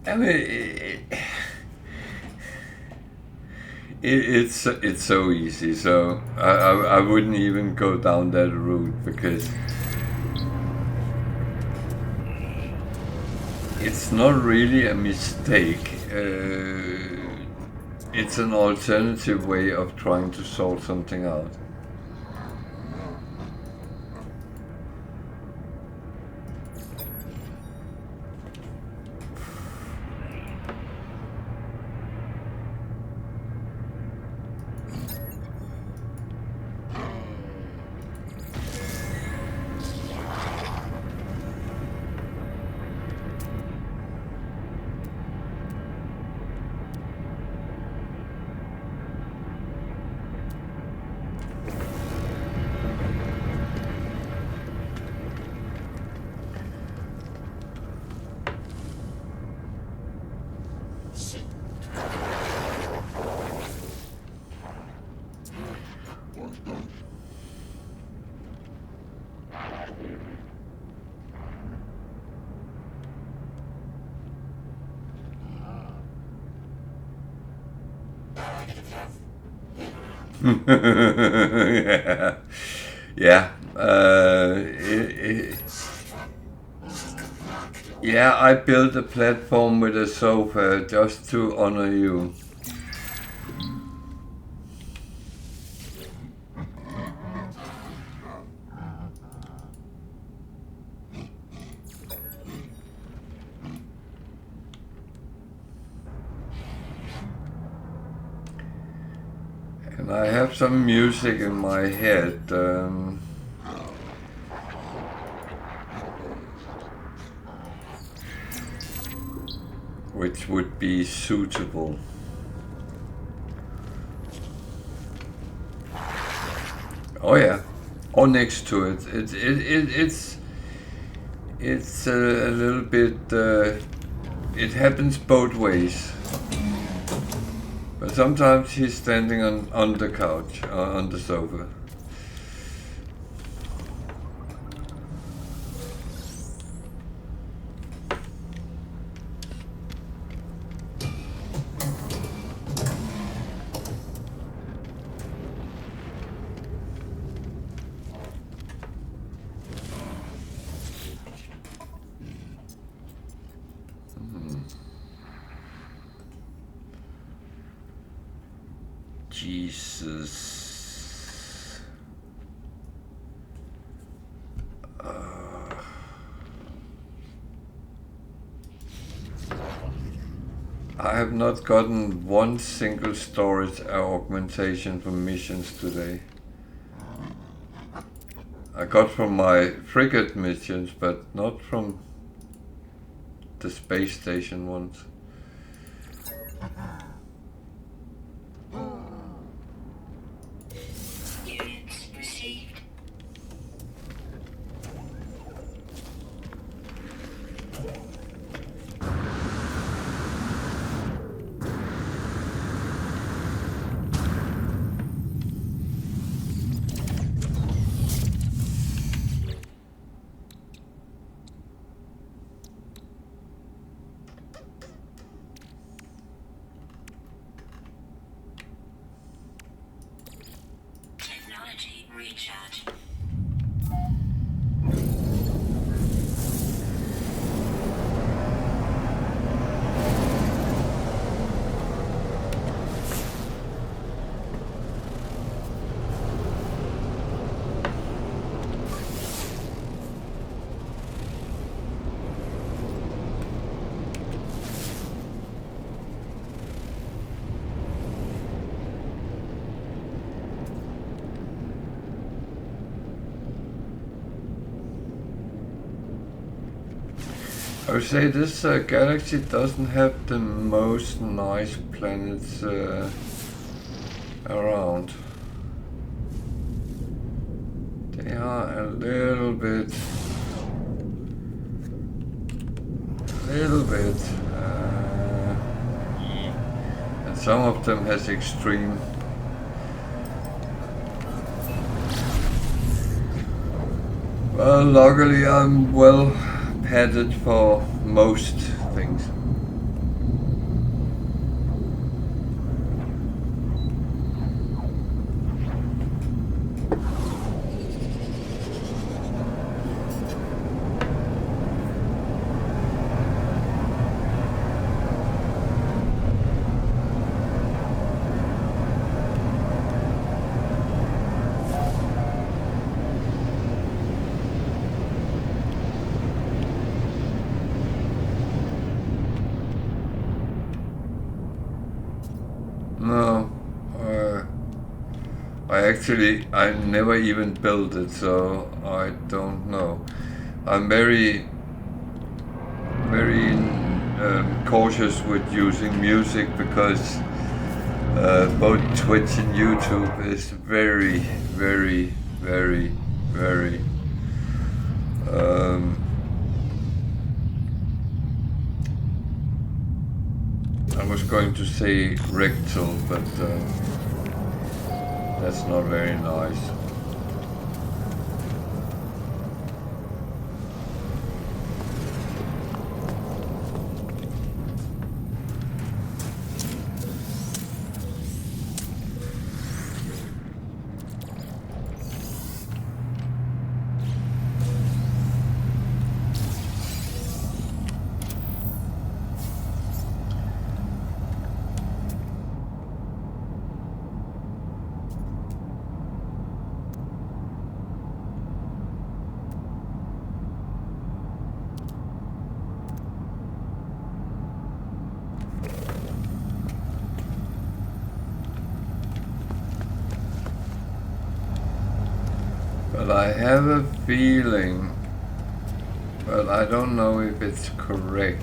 I mean, it's so easy. So I wouldn't even go down that route because it's not really a mistake. It's an alternative way of trying to sort something out. Yeah, yeah. Yeah, I built a platform with a sofa just to honor you. And I have some music in my head. Which would be suitable. Oh yeah, or next to it. It's a little bit. It happens both ways. But sometimes he's standing on the couch, on the sofa. Jesus. I have not gotten one single storage augmentation from missions today. I got from my frigate missions, but not from the space station ones. Units received. Technology recharge. I would say this galaxy doesn't have the most nice planets around. They are a little bit, and some of them has extreme. Well, luckily I'm well padded for most things. I never even built it, so I don't know. I'm very cautious with using music because both Twitch and YouTube is very I was going to say rectal, but that's not very nice. But I have a feeling, but I don't know if it's correct.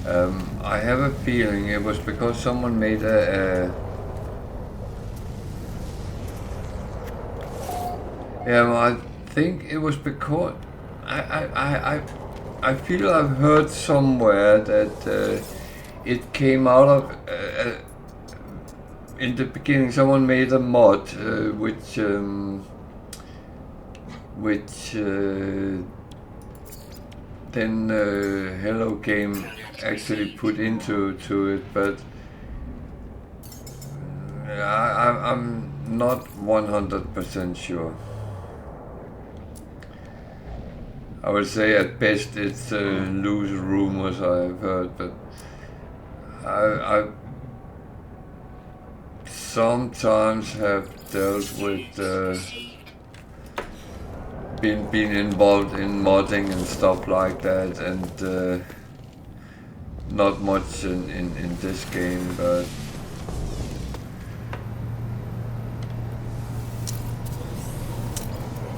I have a feeling it was because someone made I think it was because I feel I've heard somewhere that it came out of in the beginning someone made a mod which then Hello Game actually put into it, but I'm not 100% sure. I would say at best it's loose rumors I've heard, but I sometimes have dealt with been involved in modding and stuff like that, and not much in this game, but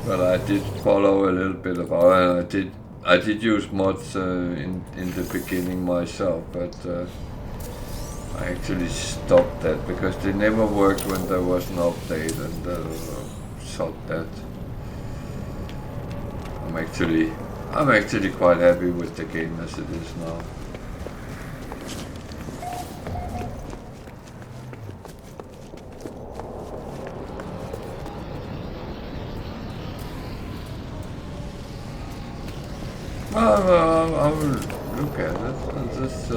I did follow a little bit about it. I did use mods in the beginning myself, but I actually stopped that because they never worked when there was an update, and stopped that. I'm actually quite happy with the game as it is now. I will look at it and just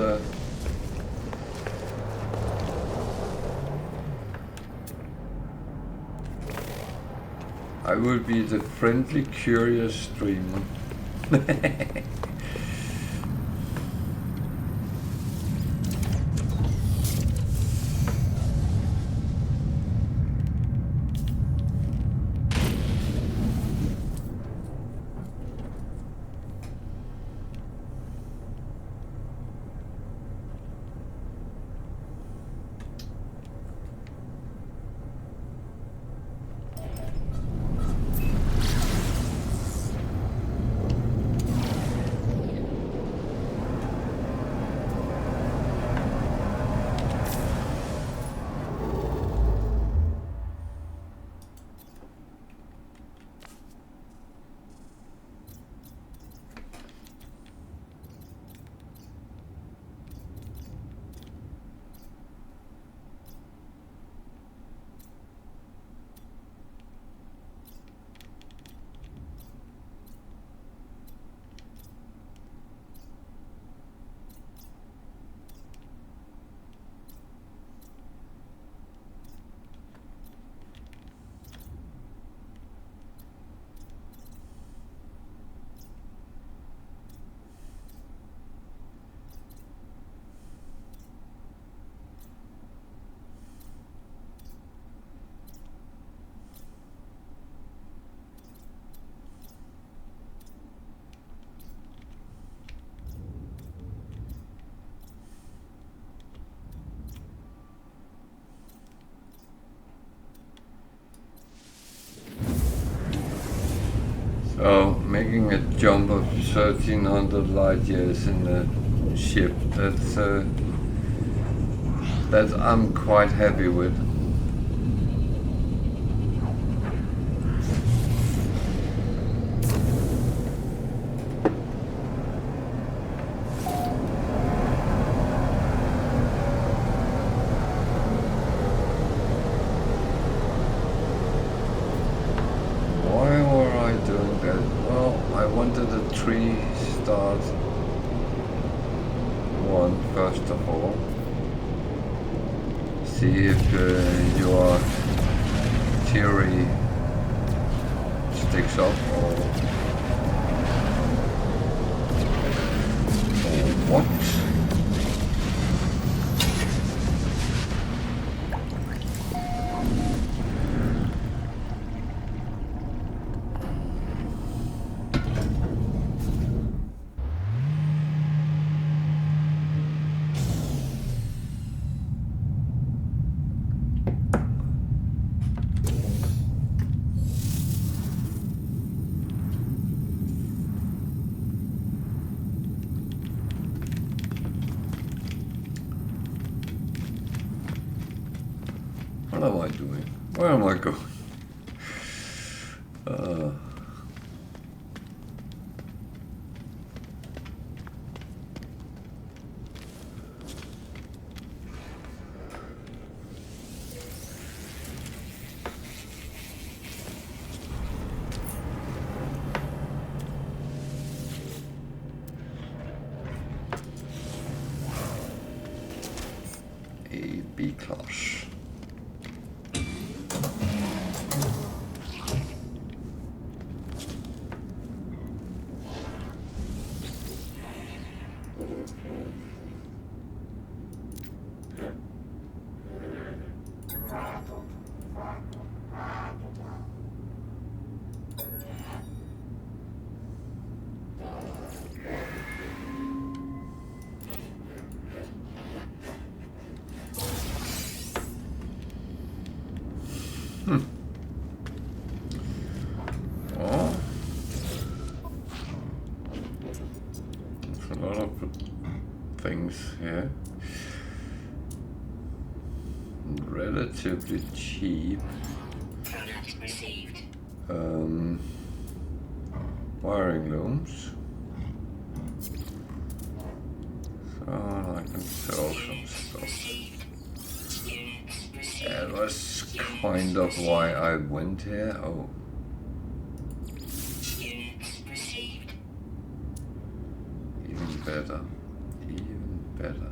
I will be the friendly, curious streamer. Oh, making a jump of 1300 light years in a ship, that I'm quite happy with. Why were I doing that? Well, I wanted a 3-star one first of all. See if your theory sticks up or what? What am I doing? Where am I going? A B class. Oh, there's a lot of things here. Relatively cheap. Product received. Wiring looms. So I can sell some stuff. Received. Units received. That was kind of why I went here. Oh, Units received. even better. Even better.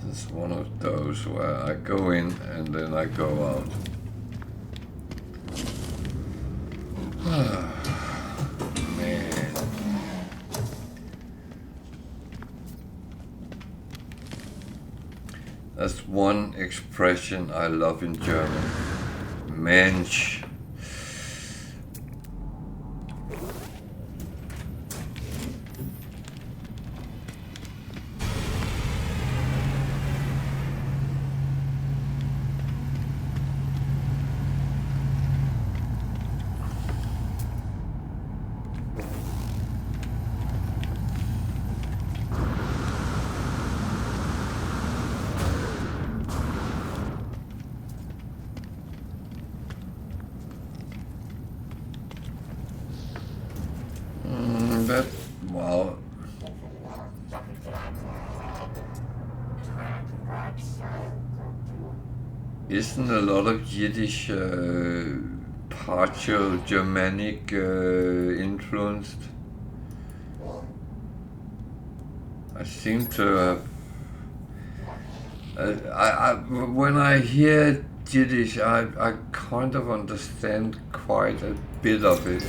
It's one of those where I go in and then I go out. Man. That's one expression I love in German. Mensch. That, well, isn't a lot of Yiddish partial Germanic influenced? I seem to when I hear Yiddish, I kind of understand quite a bit of it.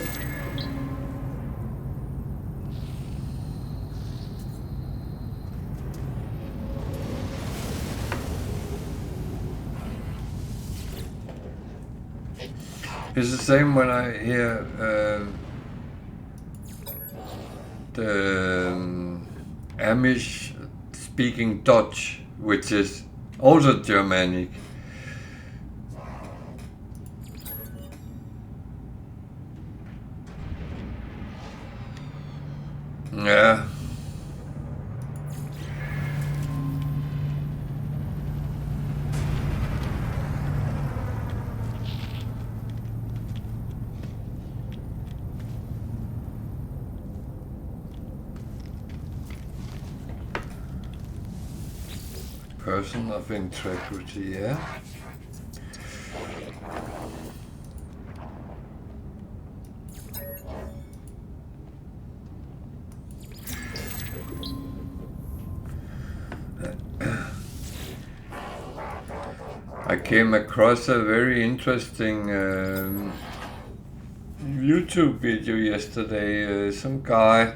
It's the same when I hear the Amish speaking Dutch, which is also Germanic. Yeah. Person of integrity, yeah. I came across a very interesting YouTube video yesterday. Some guy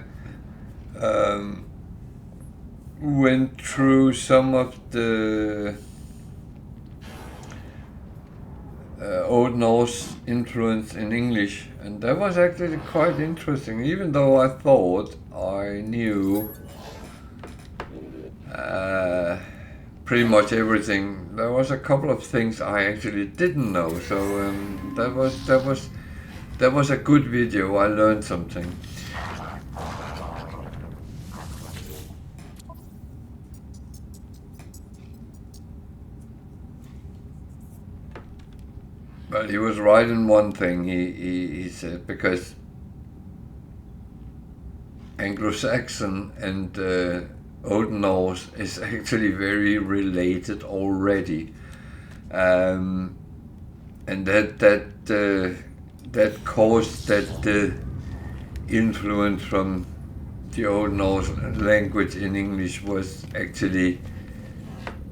went through some of the Old Norse influence in English, and that was actually quite interesting, even though I thought I knew pretty much everything. There was a couple of things I actually didn't know, so that was a good video. I learned something. But he was right in one thing. He said, because Anglo-Saxon and Old Norse is actually very related already, and that caused that influence from the Old Norse language in English was actually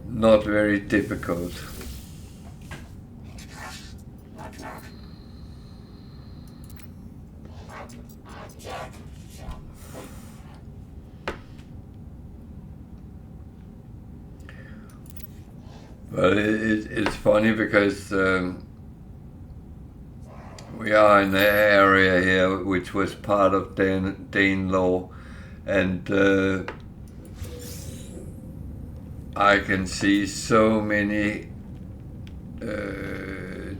not very difficult. Well, it's funny because we are in an area here which was part of Danelaw, and I can see so many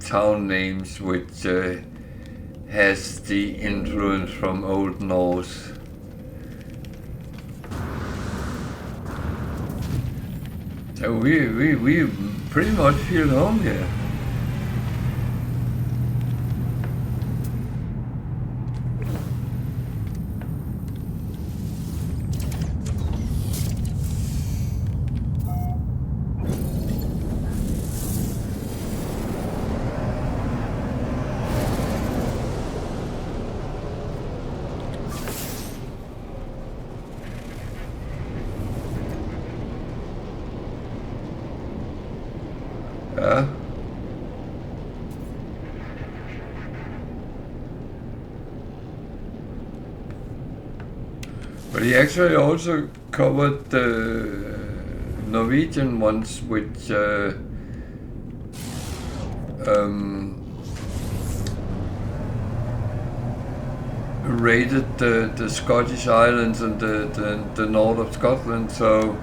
town names which has the influence from Old Norse. So we pretty much feel home here. But he actually also covered the Norwegian ones, which raided the Scottish Islands and the north of Scotland, so,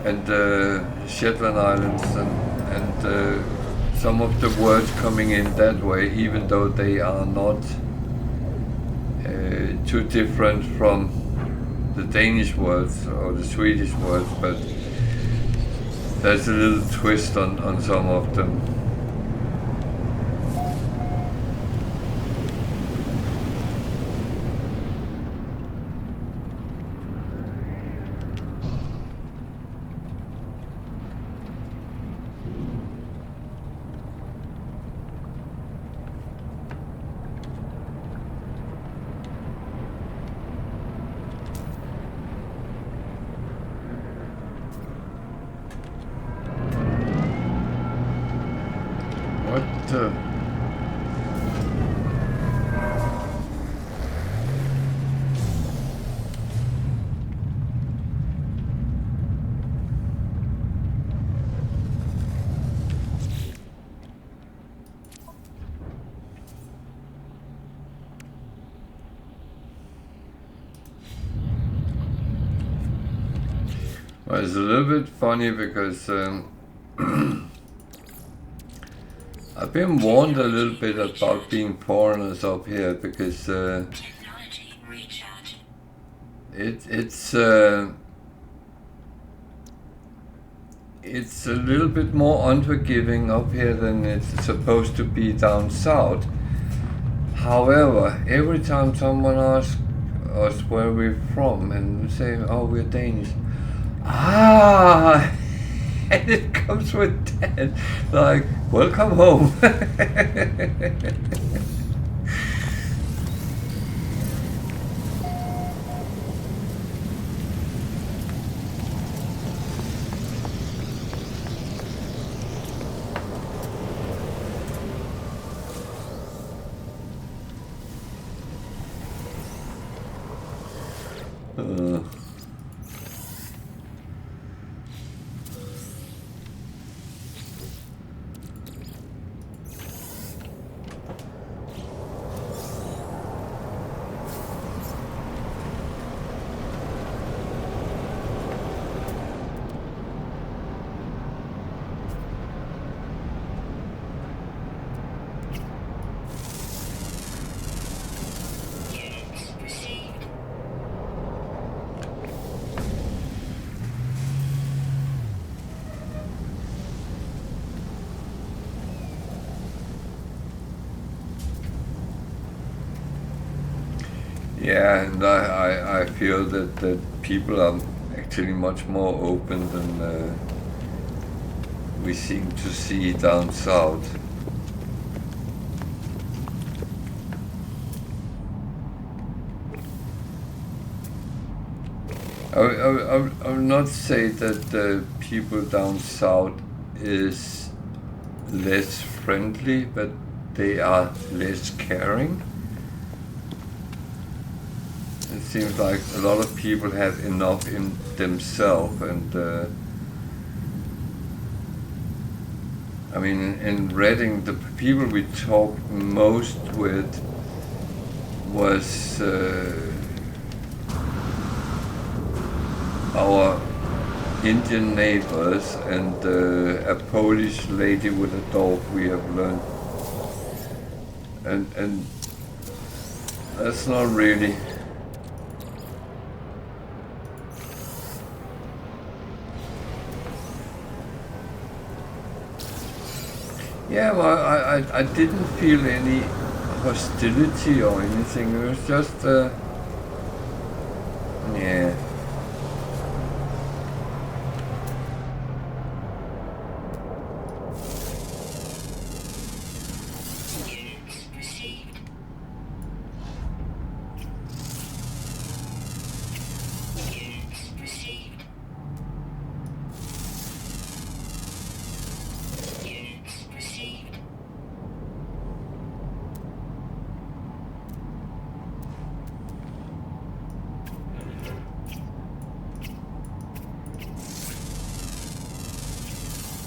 and the Shetland Islands, and some of the words coming in that way, even though they are not too different from the Danish words or the Swedish words, but there's a little twist on some of them. Well, it's a little bit funny because I've been warned a little bit about being foreigners up here because Technology recharge. it's a little bit more unforgiving up here than it's supposed to be down south. However, every time someone asks us where we're from and say, "Oh, we're Danish," and it comes with that, like, "Welcome home." Units received. Yeah, and I feel that people are actually much more open than we seem to see down south. I will not say that the people down south is less friendly, but they are less caring. It seems like a lot of people have enough in themselves, and I mean, in Reading, the people we talked most with was our Indian neighbors and a Polish lady with a dog we have learned, and that's not really. Yeah, well, I didn't feel any hostility or anything. It was just, yeah. Units received. Units received. Units received.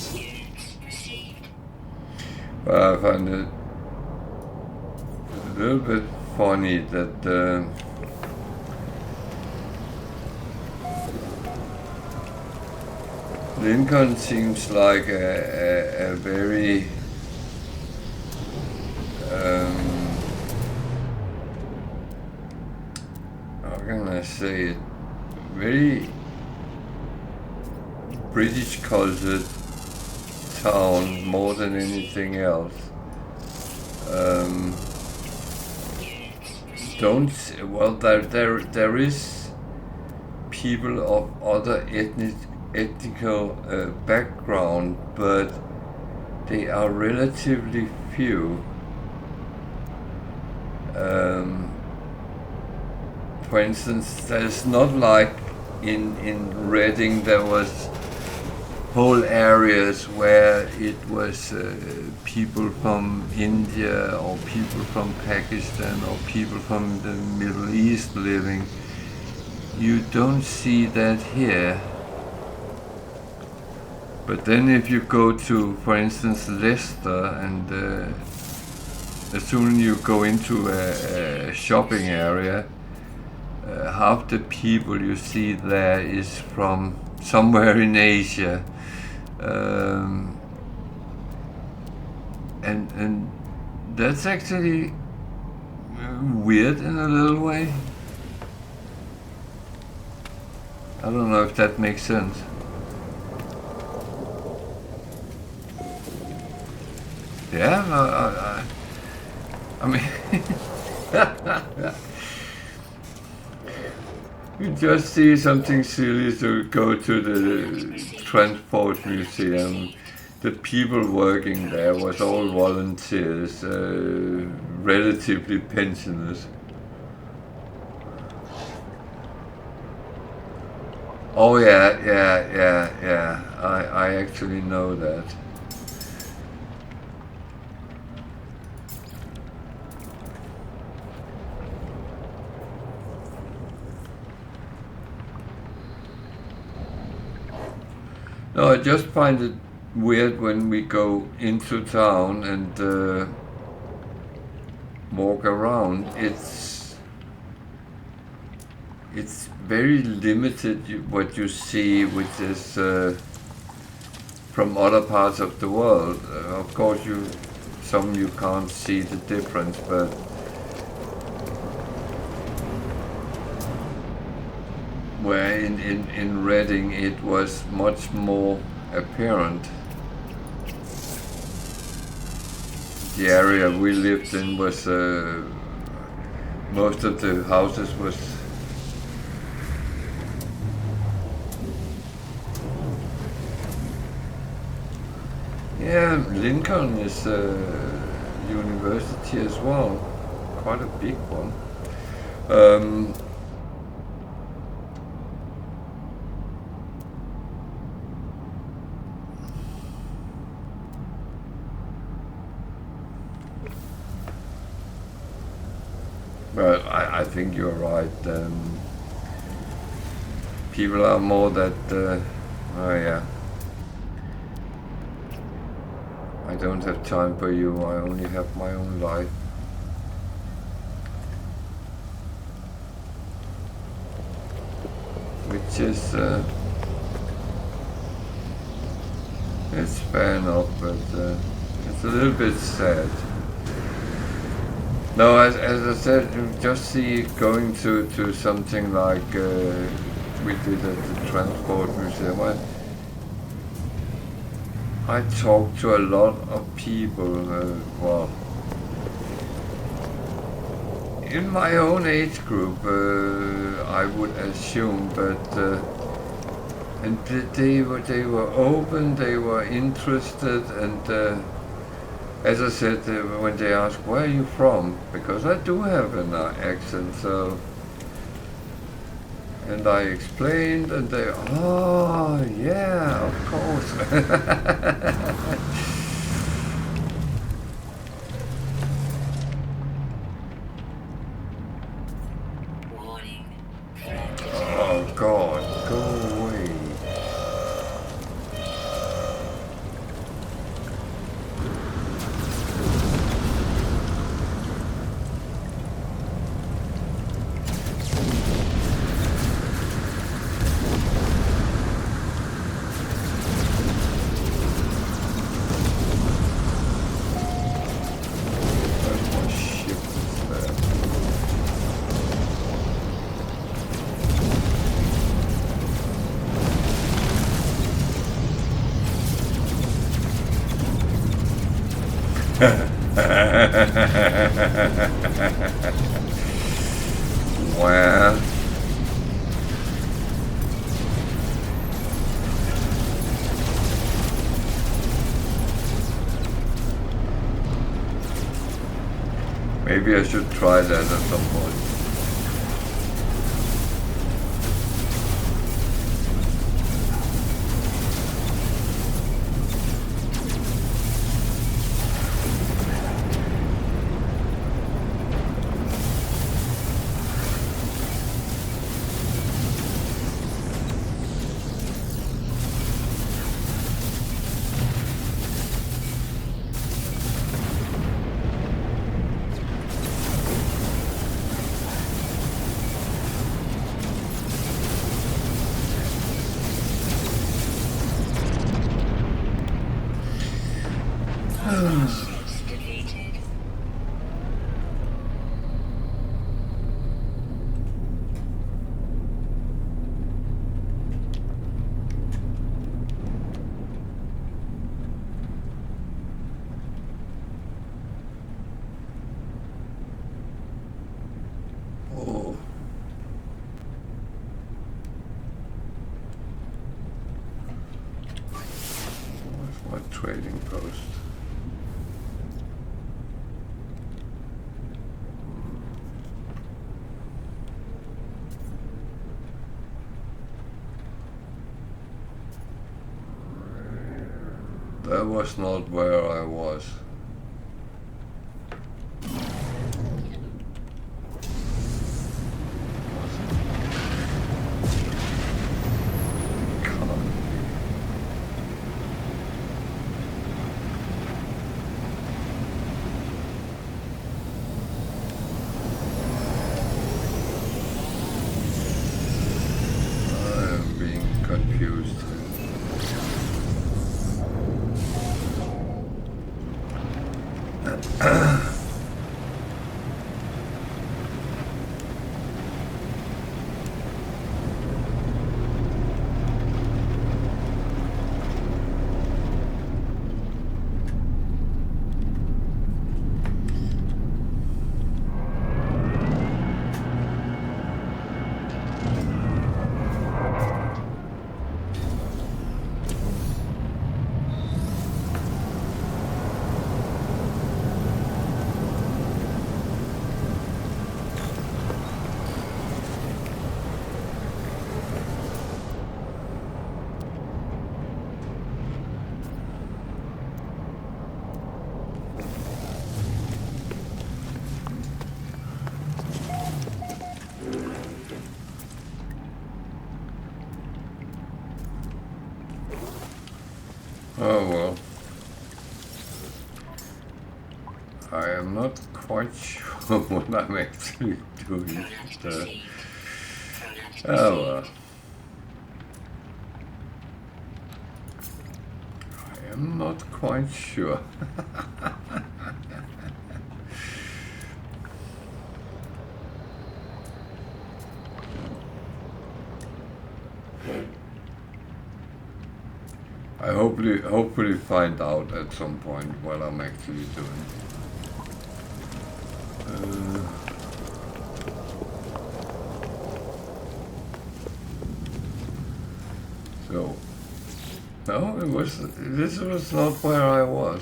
Units received. Well, I find it a little bit funny that Lincoln seems like a very how can I say it, very British cultured town more than anything else. There is people of other ethnical background, but they are relatively few. For instance, there's not like in Reading there was whole areas where it was people from India or people from Pakistan or people from the Middle East living. You don't see that here. But then if you go to, for instance, Leicester, and as soon as you go into a shopping area, half the people you see there is from somewhere in Asia. And that's actually weird in a little way. I don't know if that makes sense. Yeah, no, I mean, you just see something silly, so go to the transport museum. The people working there was all volunteers, relatively pensioners. Oh yeah. I actually know that. No, I just find it weird when we go into town and walk around. It's very limited what you see, which is from other parts of the world. Of course, some you can't see the difference, but where in Reading it was much more apparent. The area we lived in was most of the houses was Lincoln is a university as well, quite a big one. Well, I think you're right. People are more that, I don't have time for you, I only have my own life. Which is, it's fair enough, but it's a little bit sad. No, as I said, you just see going to something like we did at the Transport Museum. I talked to a lot of people, well, in my own age group, I would assume, but and they were open, they were interested, and as I said, when they ask where are you from, because I do have an accent, so. And I explained, and they, oh, yeah, of course. Warning. Oh, God, go away. Well, maybe I should try that at some point. Ships defeated. Oh. Where's my trading post? That was not where I was. I'm being confused. Oh well. I am not quite sure what I'm actually doing. Oh well. I am not quite sure. I hopefully find out at some point what I'm actually doing. So, no, this was not where I was.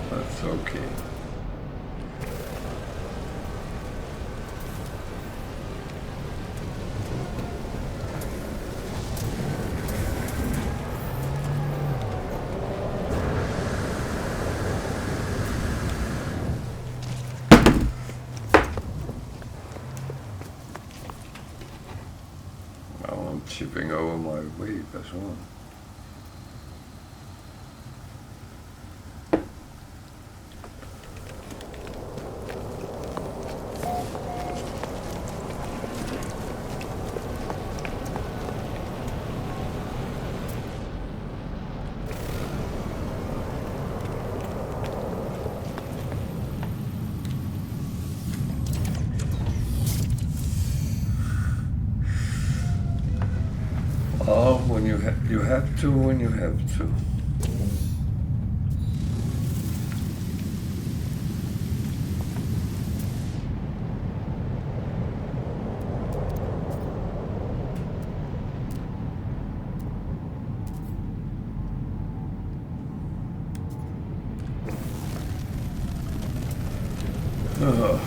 That's okay. Well, I'm chipping over my weight as well. Oh, when you have to when you have to. Ugh.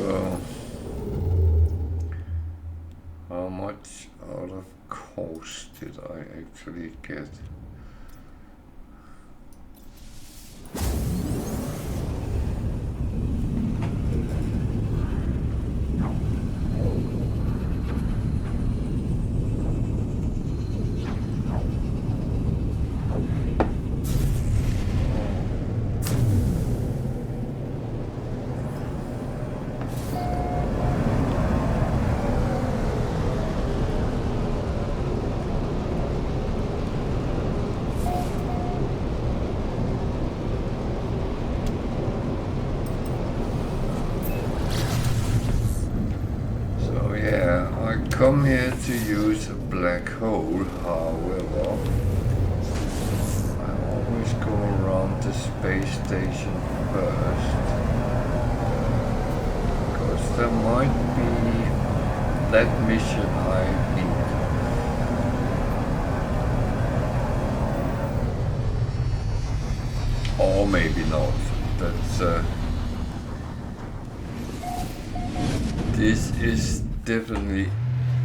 So, how much out of course did I actually get? Come here to use a black hole, however, I always go around the space station first, because there might be that mission I need. Or maybe not. That's this is definitely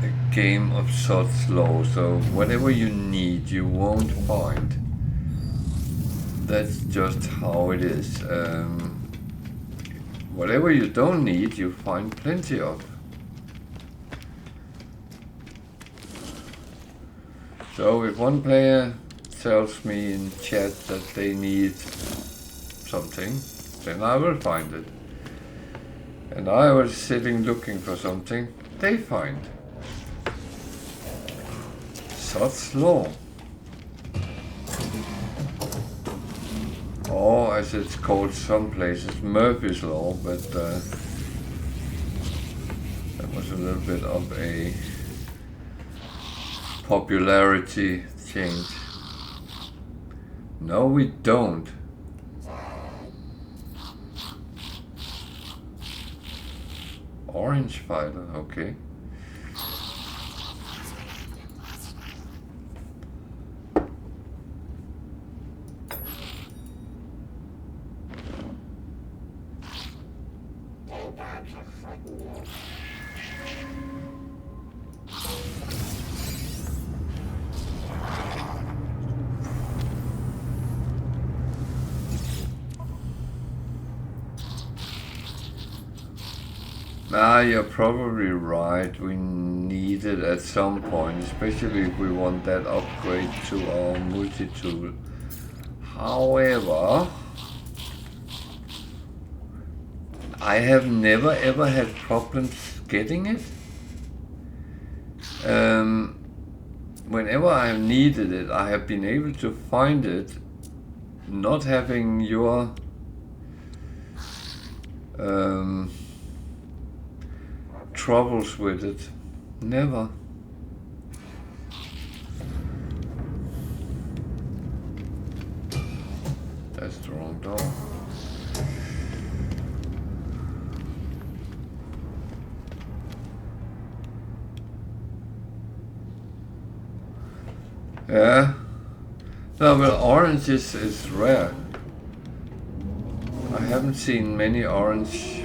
a game of such law, so whatever you need you won't find. That's just how it is. Whatever you don't need you find plenty of. So if one player tells me in chat that they need something, then I will find it. And I was sitting looking for something, they find. Such law. Or as it's called some places, Murphy's Law, but that was a little bit of a popularity change. No, we don't. Orange fighter, okay. You're probably right. We need it at some point, especially if we want that upgrade to our multi-tool. However, I have never ever had problems getting it. Whenever I have needed it, I have been able to find it, not having your troubles with it. Never. That's the wrong door. Yeah. No, but orange is rare. I haven't seen many orange.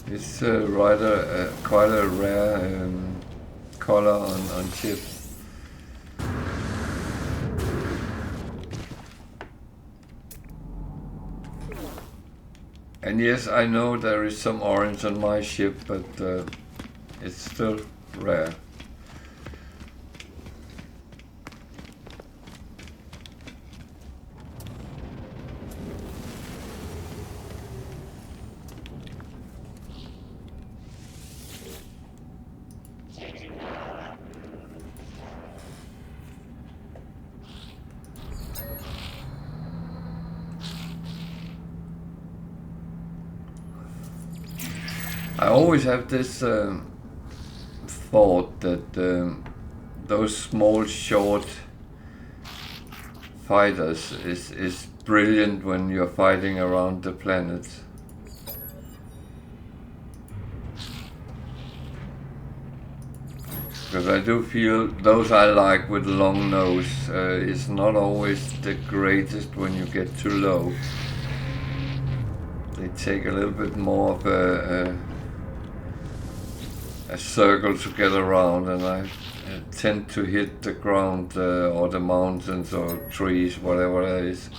It's rather quite a rare color on chip. And yes, I know there is some orange on my ship, but it's still rare. I always have this thought that those small, short fighters is brilliant when you're fighting around the planet. Because I do feel those I like with long nose is not always the greatest when you get too low. They take a little bit more of a circle to get around, and I tend to hit the ground or the mountains or trees, whatever that is,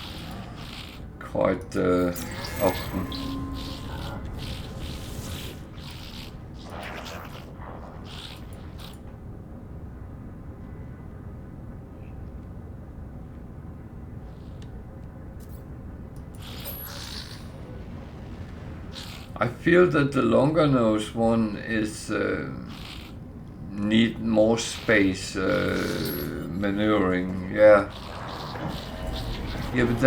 quite often. I feel that the longer nose one is need more space maneuvering. Yeah, but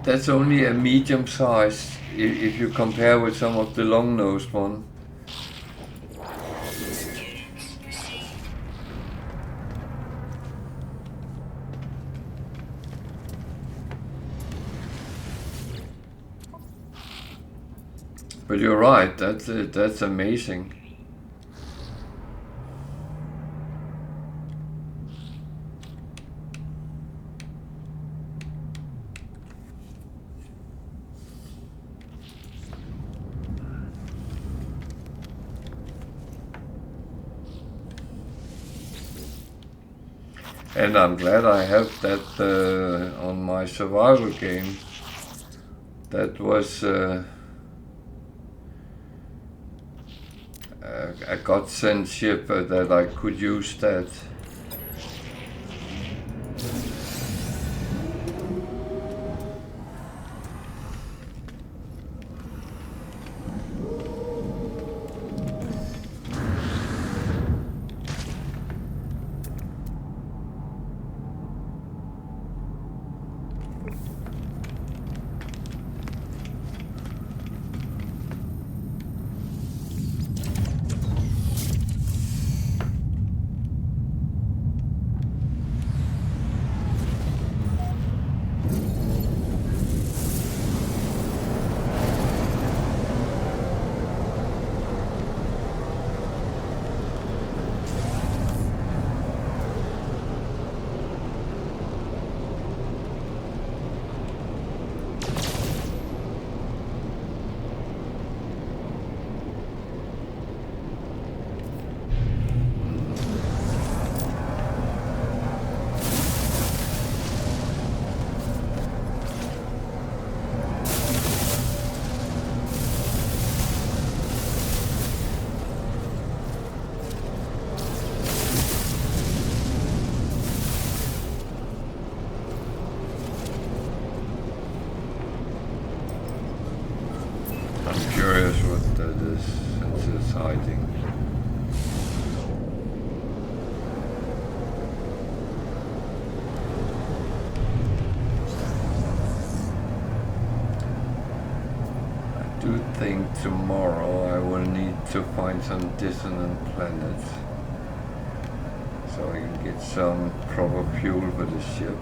that's only a medium size if you compare with some of the long nosed one. Students proceed. But you're right. That's amazing. And I'm glad I have that on my survival game. That was a godsend ship that I could use that. I'm curious what that is since it's hiding. I do think tomorrow I will need to find some dissonant planets so I can get some proper fuel for the ship.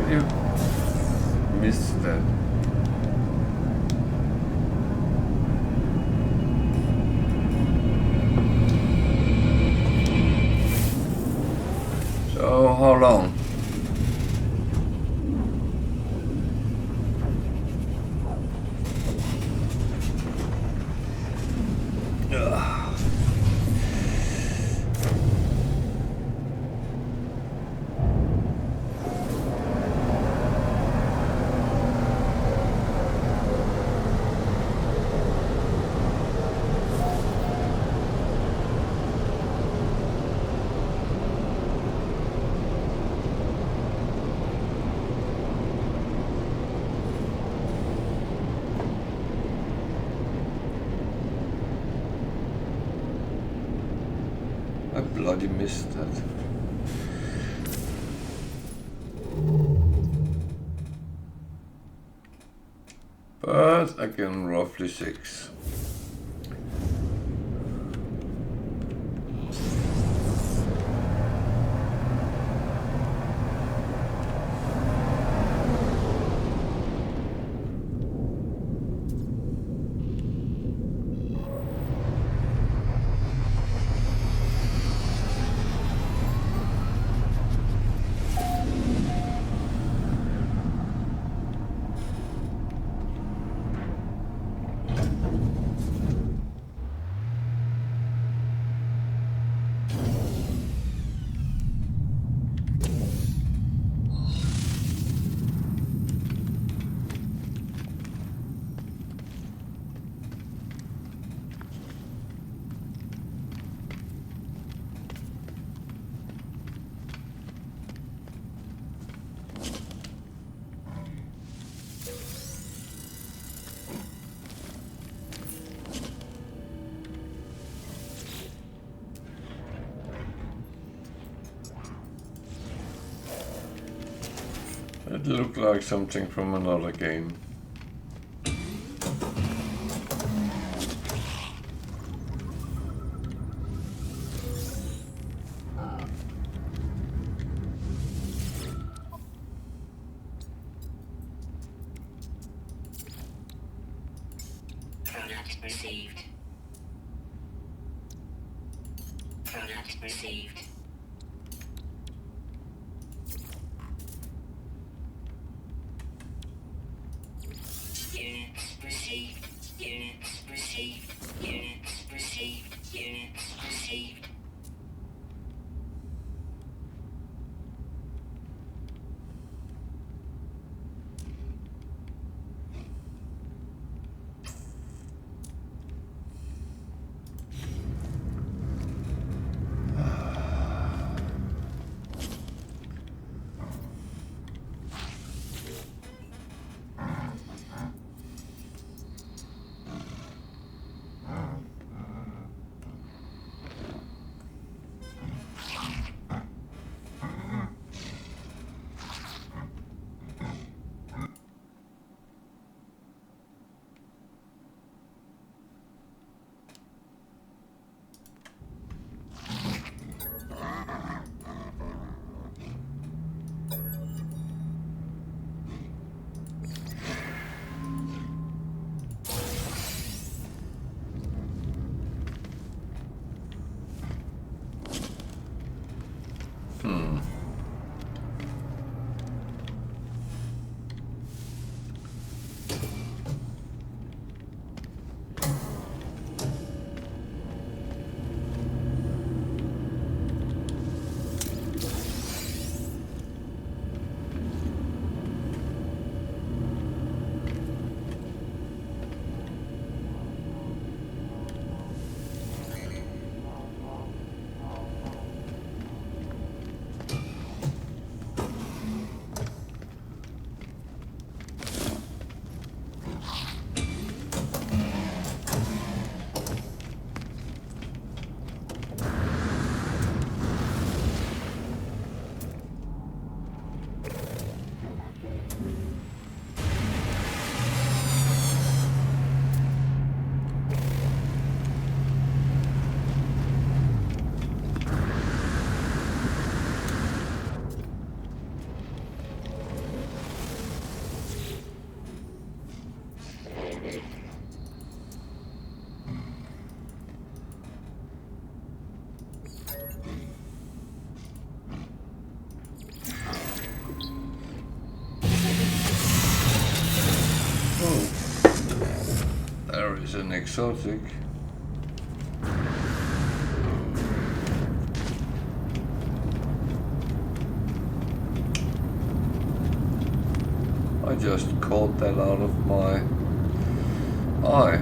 You missed that. So how long? bloody missed that. But again, roughly 6. It looked like something from another game. Product received. Product received. Units received. Units received. Units received. Units received. There is an exotic. I just caught that out of my eye.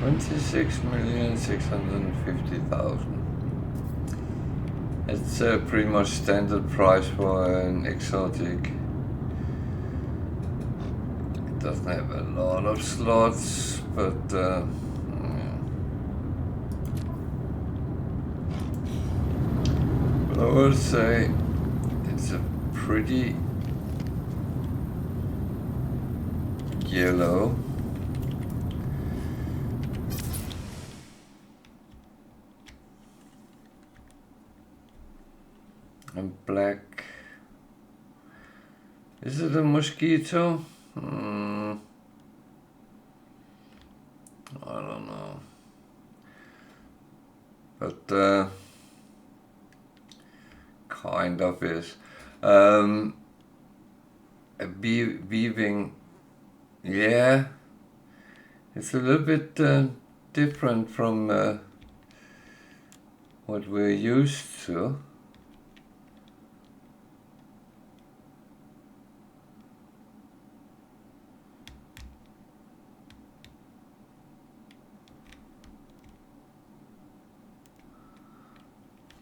26,650,000. It's a pretty much standard price for an exotic. It doesn't have a lot of slots, but yeah. But I would say it's a pretty yellow. And black. Is it a mosquito? I don't know. But kind of is. A weaving, yeah. It's a little bit different from what we're used to.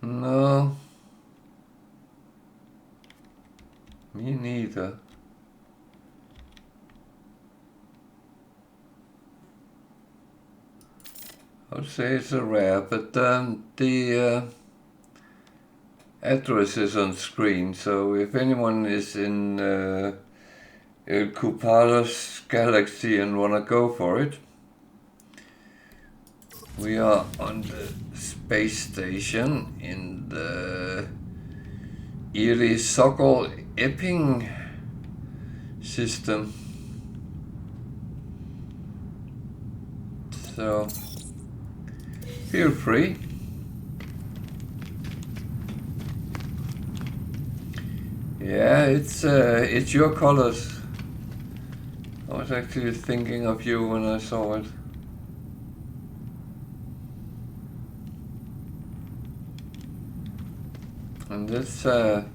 No, me neither. I would say it's a rare, but the address is on screen, so if anyone is in Elkupalos galaxy and wanna go for it, we are on the space station in the Sokol Epping system. So feel free. Yeah, it's your colors. I was actually thinking of you when I saw it. And it's a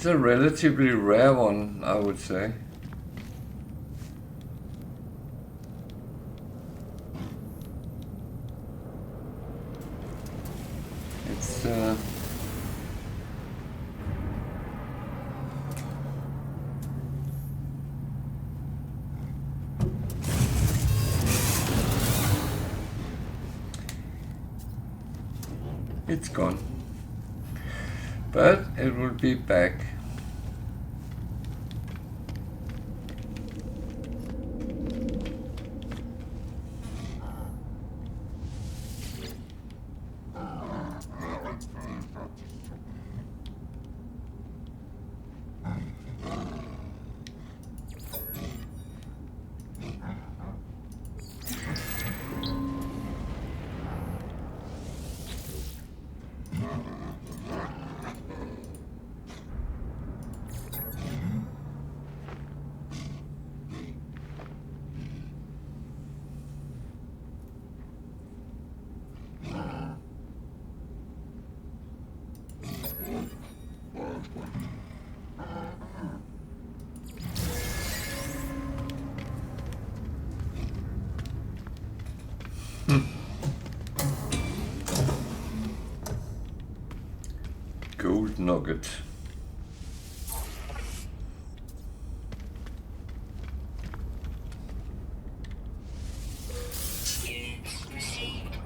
relatively rare one, I would say. It's gone. But it will be back. Gold nugget. Units received.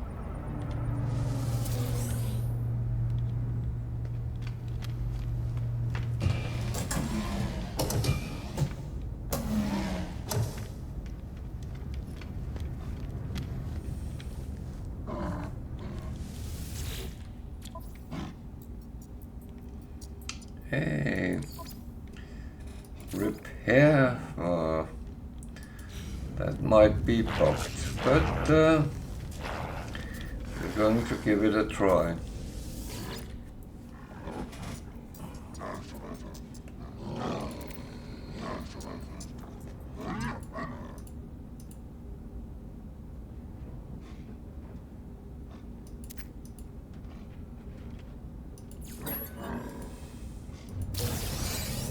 Hey, repair. That might be bugged, but we're going to give it a try.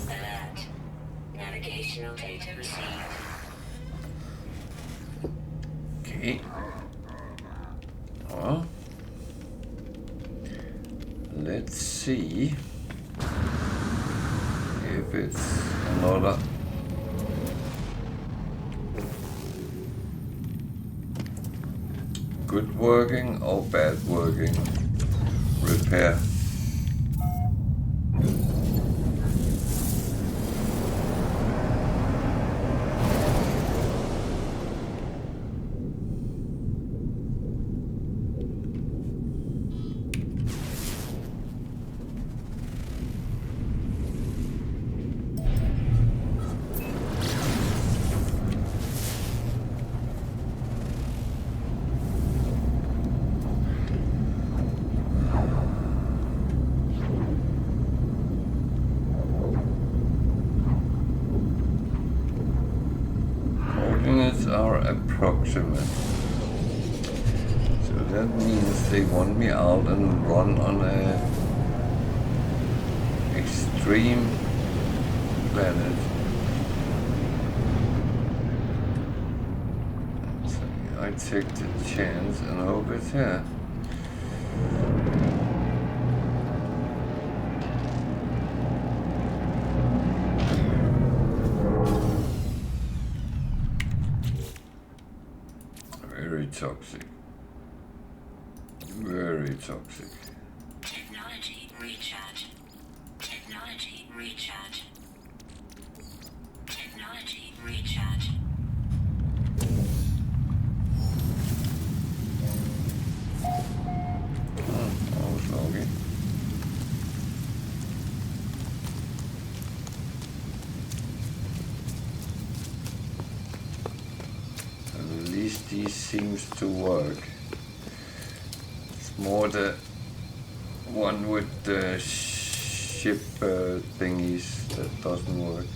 Alert. Navigational data received. Okay. Well, let's see if it's another good working or bad working repair. Coordinates are approximate. So that means they want me out and run on a extreme planet. So I take the chance and hope it's here. Very toxic. Very toxic. Technology recharge. Technology recharge. Technology recharge. I was loggy. At least these seems to work. It's more the one with the ship thingies that doesn't work.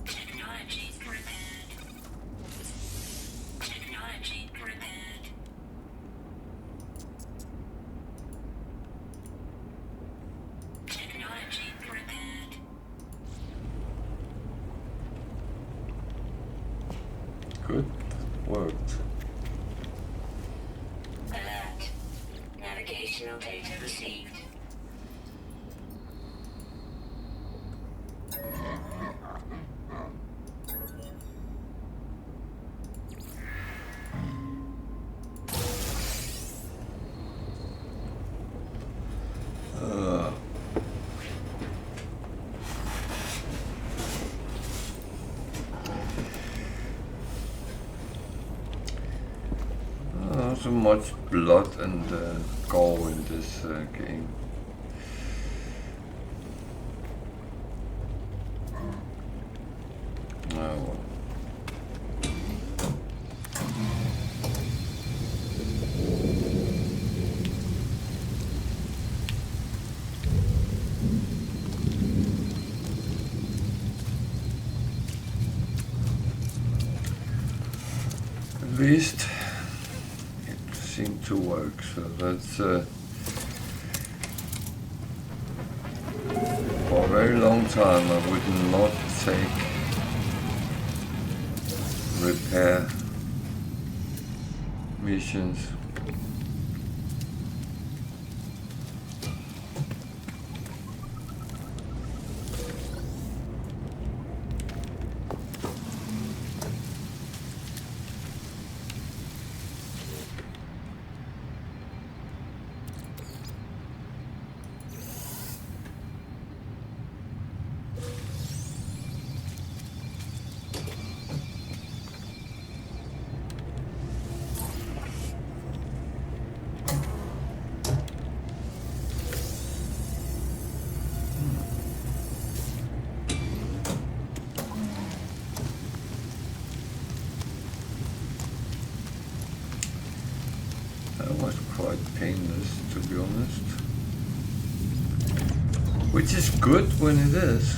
Technology prepared. Technology prepared. Technology prepared. Good, worked. Alert. Navigational data received. So much blood and gore in this game. Oh, well. At least it seemed to work, so that's for a very long time I would not take repair missions. That was quite painless, to be honest. Which is good when it is.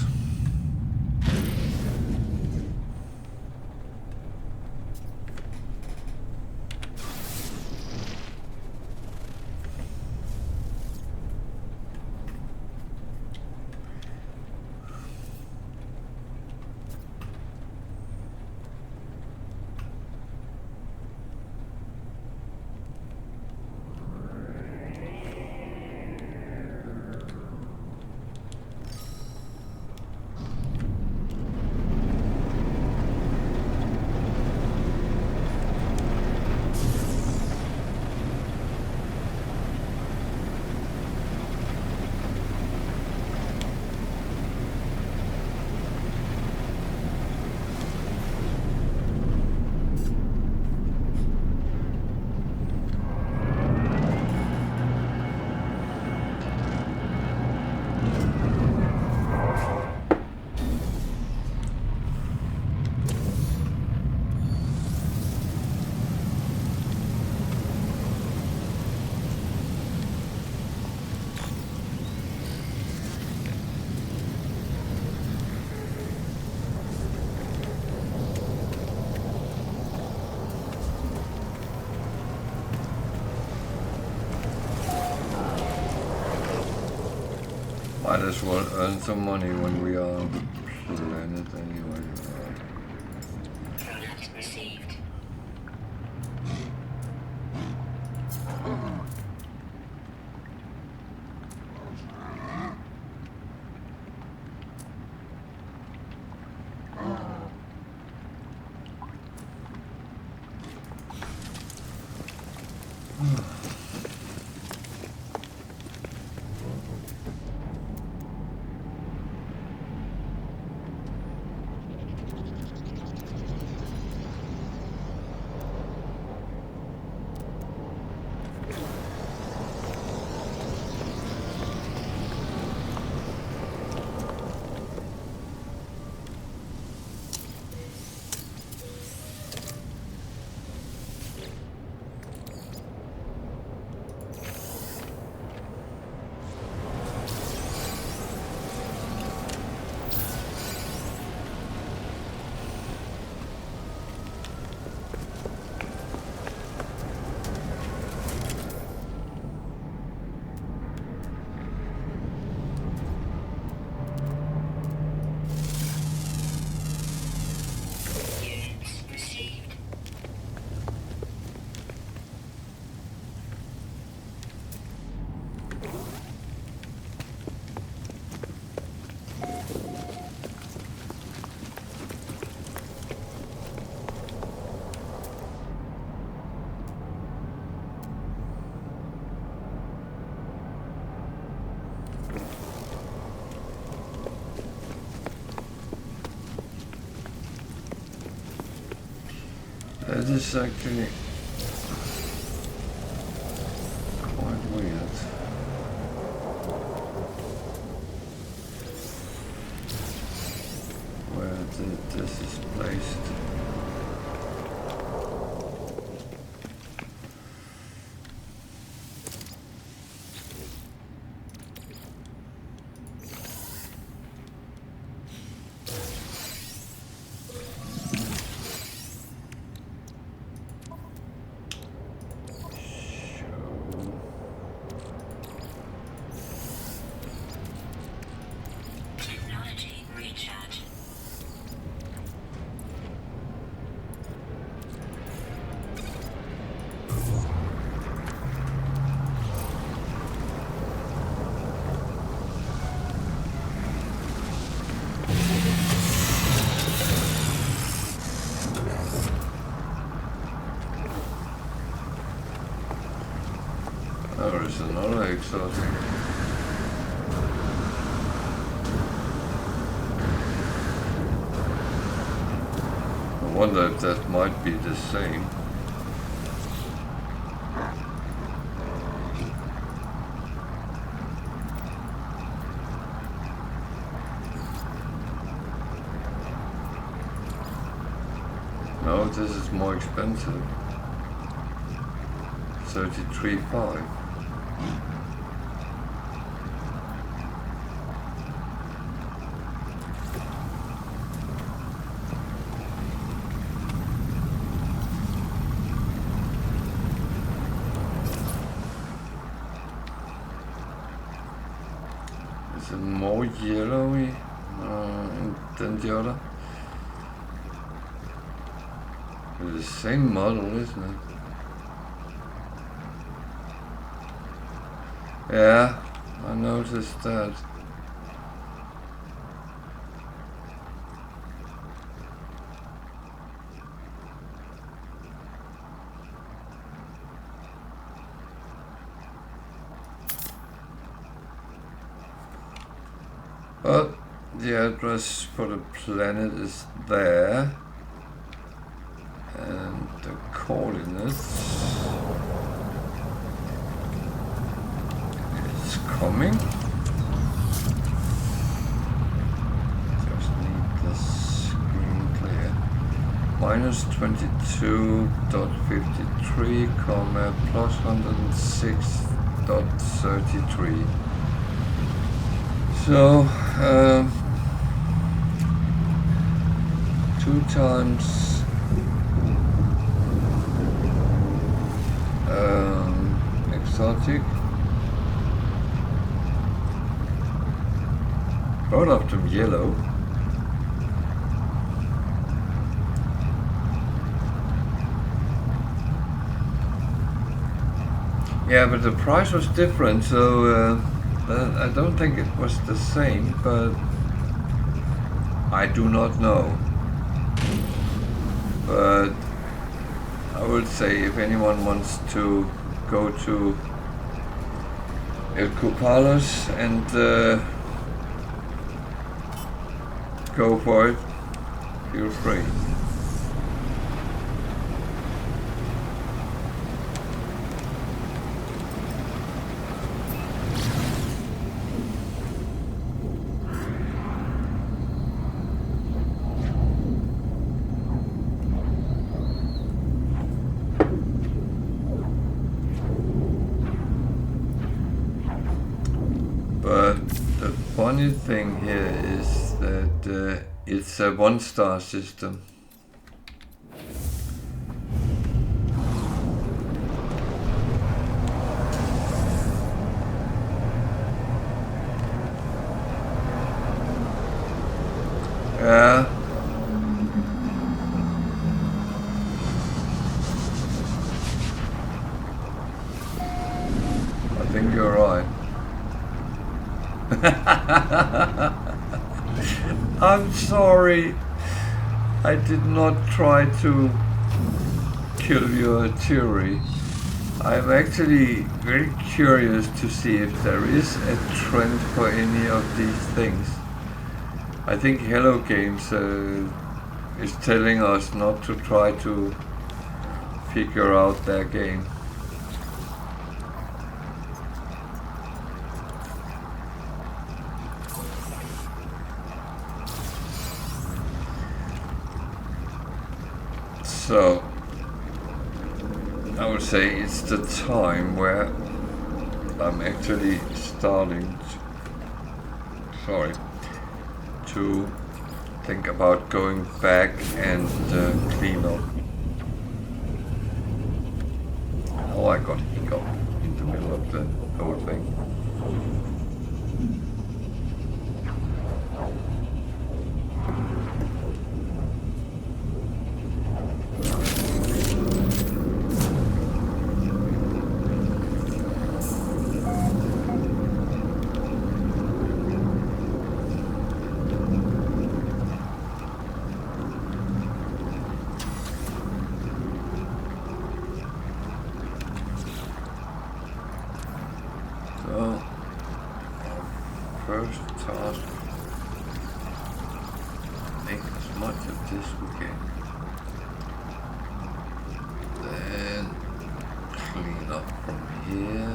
Might as well earn some money when we are on the planet anyway. Product received. Units received. That is actually quite weird. Where this is placed. Technology recharge. There is another exotic. I wonder if that might be the same. No, this is more expensive. 33.5. Is it more yellowy than the other? It's the same model, isn't it? Yeah, I noticed that. But the address for the planet is there, and the coordinates is coming. Just need the screen clear. Minus 22.53, comma plus 106.33. So 2 times exotic Both of them yellow. Yeah, but the price was different, so I don't think it was the same, but I do not know. But I would say if anyone wants to go to Elkupalos and go for it, feel free. But the funny thing here is that it's a one-star system. Yeah. I think you're right. I'm sorry. I did not try to kill your theory. I'm actually very curious to see if there is a trend for any of these things. I think Hello Games is telling us not to try to figure out their game. So I would say it's the time where I'm actually starting to think about going back and clean up. Oh, I got hiccup in the middle of the whole thing. So, first task, make as much of this we can. Then clean up from here.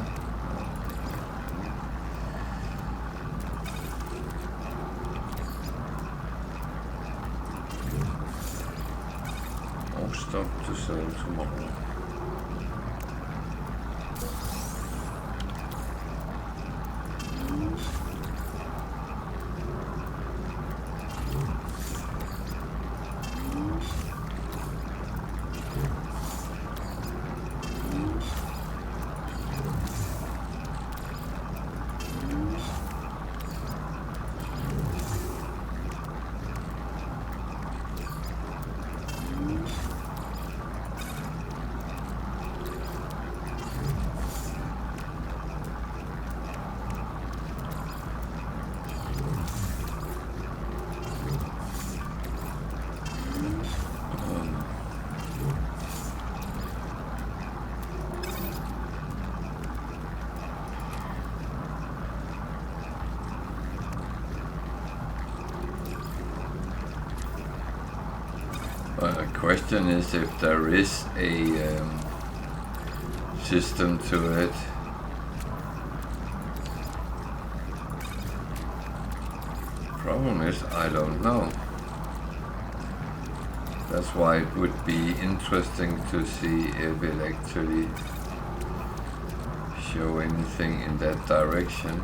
More stuff to sell tomorrow. The question is if there is a system to it. Problem is, I don't know. That's why it would be interesting to see if it actually show anything in that direction.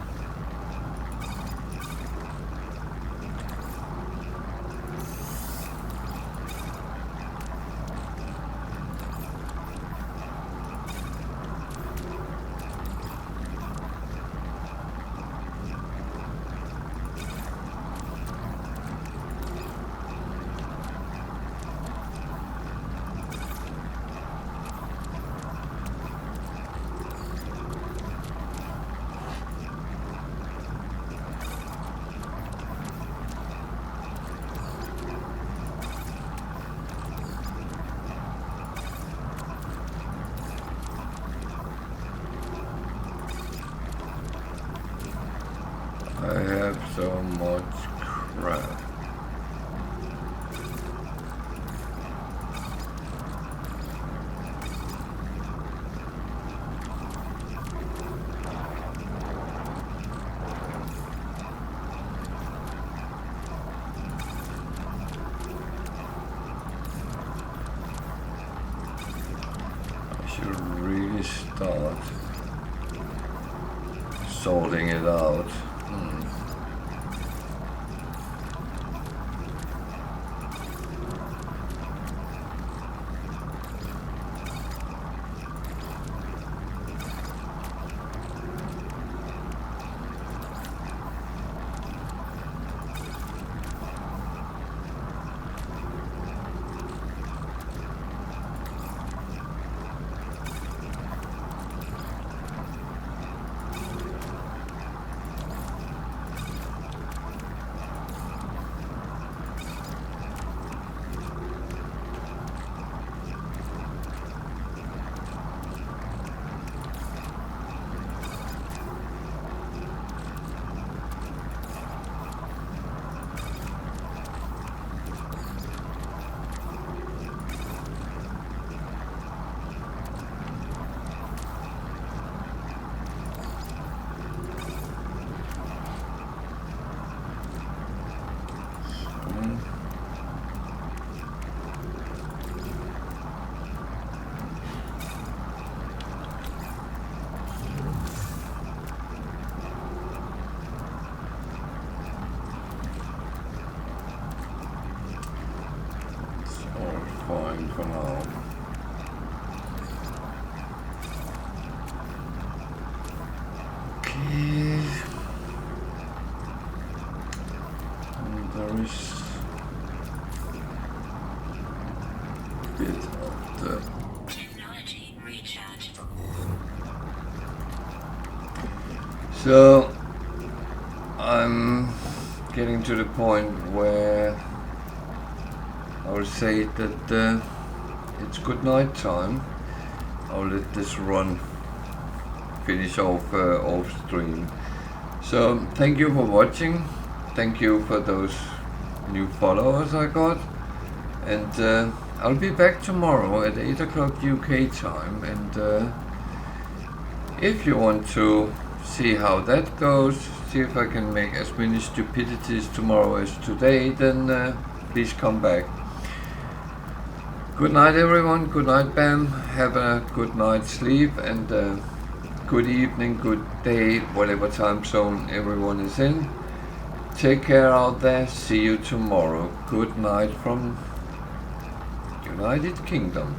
I have so much crap. I should really start sorting it out. Fine for now. Okay. And there is a bit of the Technology recharged. So I'm getting to the point where I will say that it's good night time. I'll let this run finish off off stream. So thank you for watching. Thank you for those new followers I got. And I'll be back tomorrow at 8 o'clock UK time. And if you want to see how that goes, see if I can make as many stupidities tomorrow as today, then please come back. Good night everyone, good night Bam, have a good night's sleep and good evening, good day, whatever time zone everyone is in. Take care out there, see you tomorrow. Good night from United Kingdom.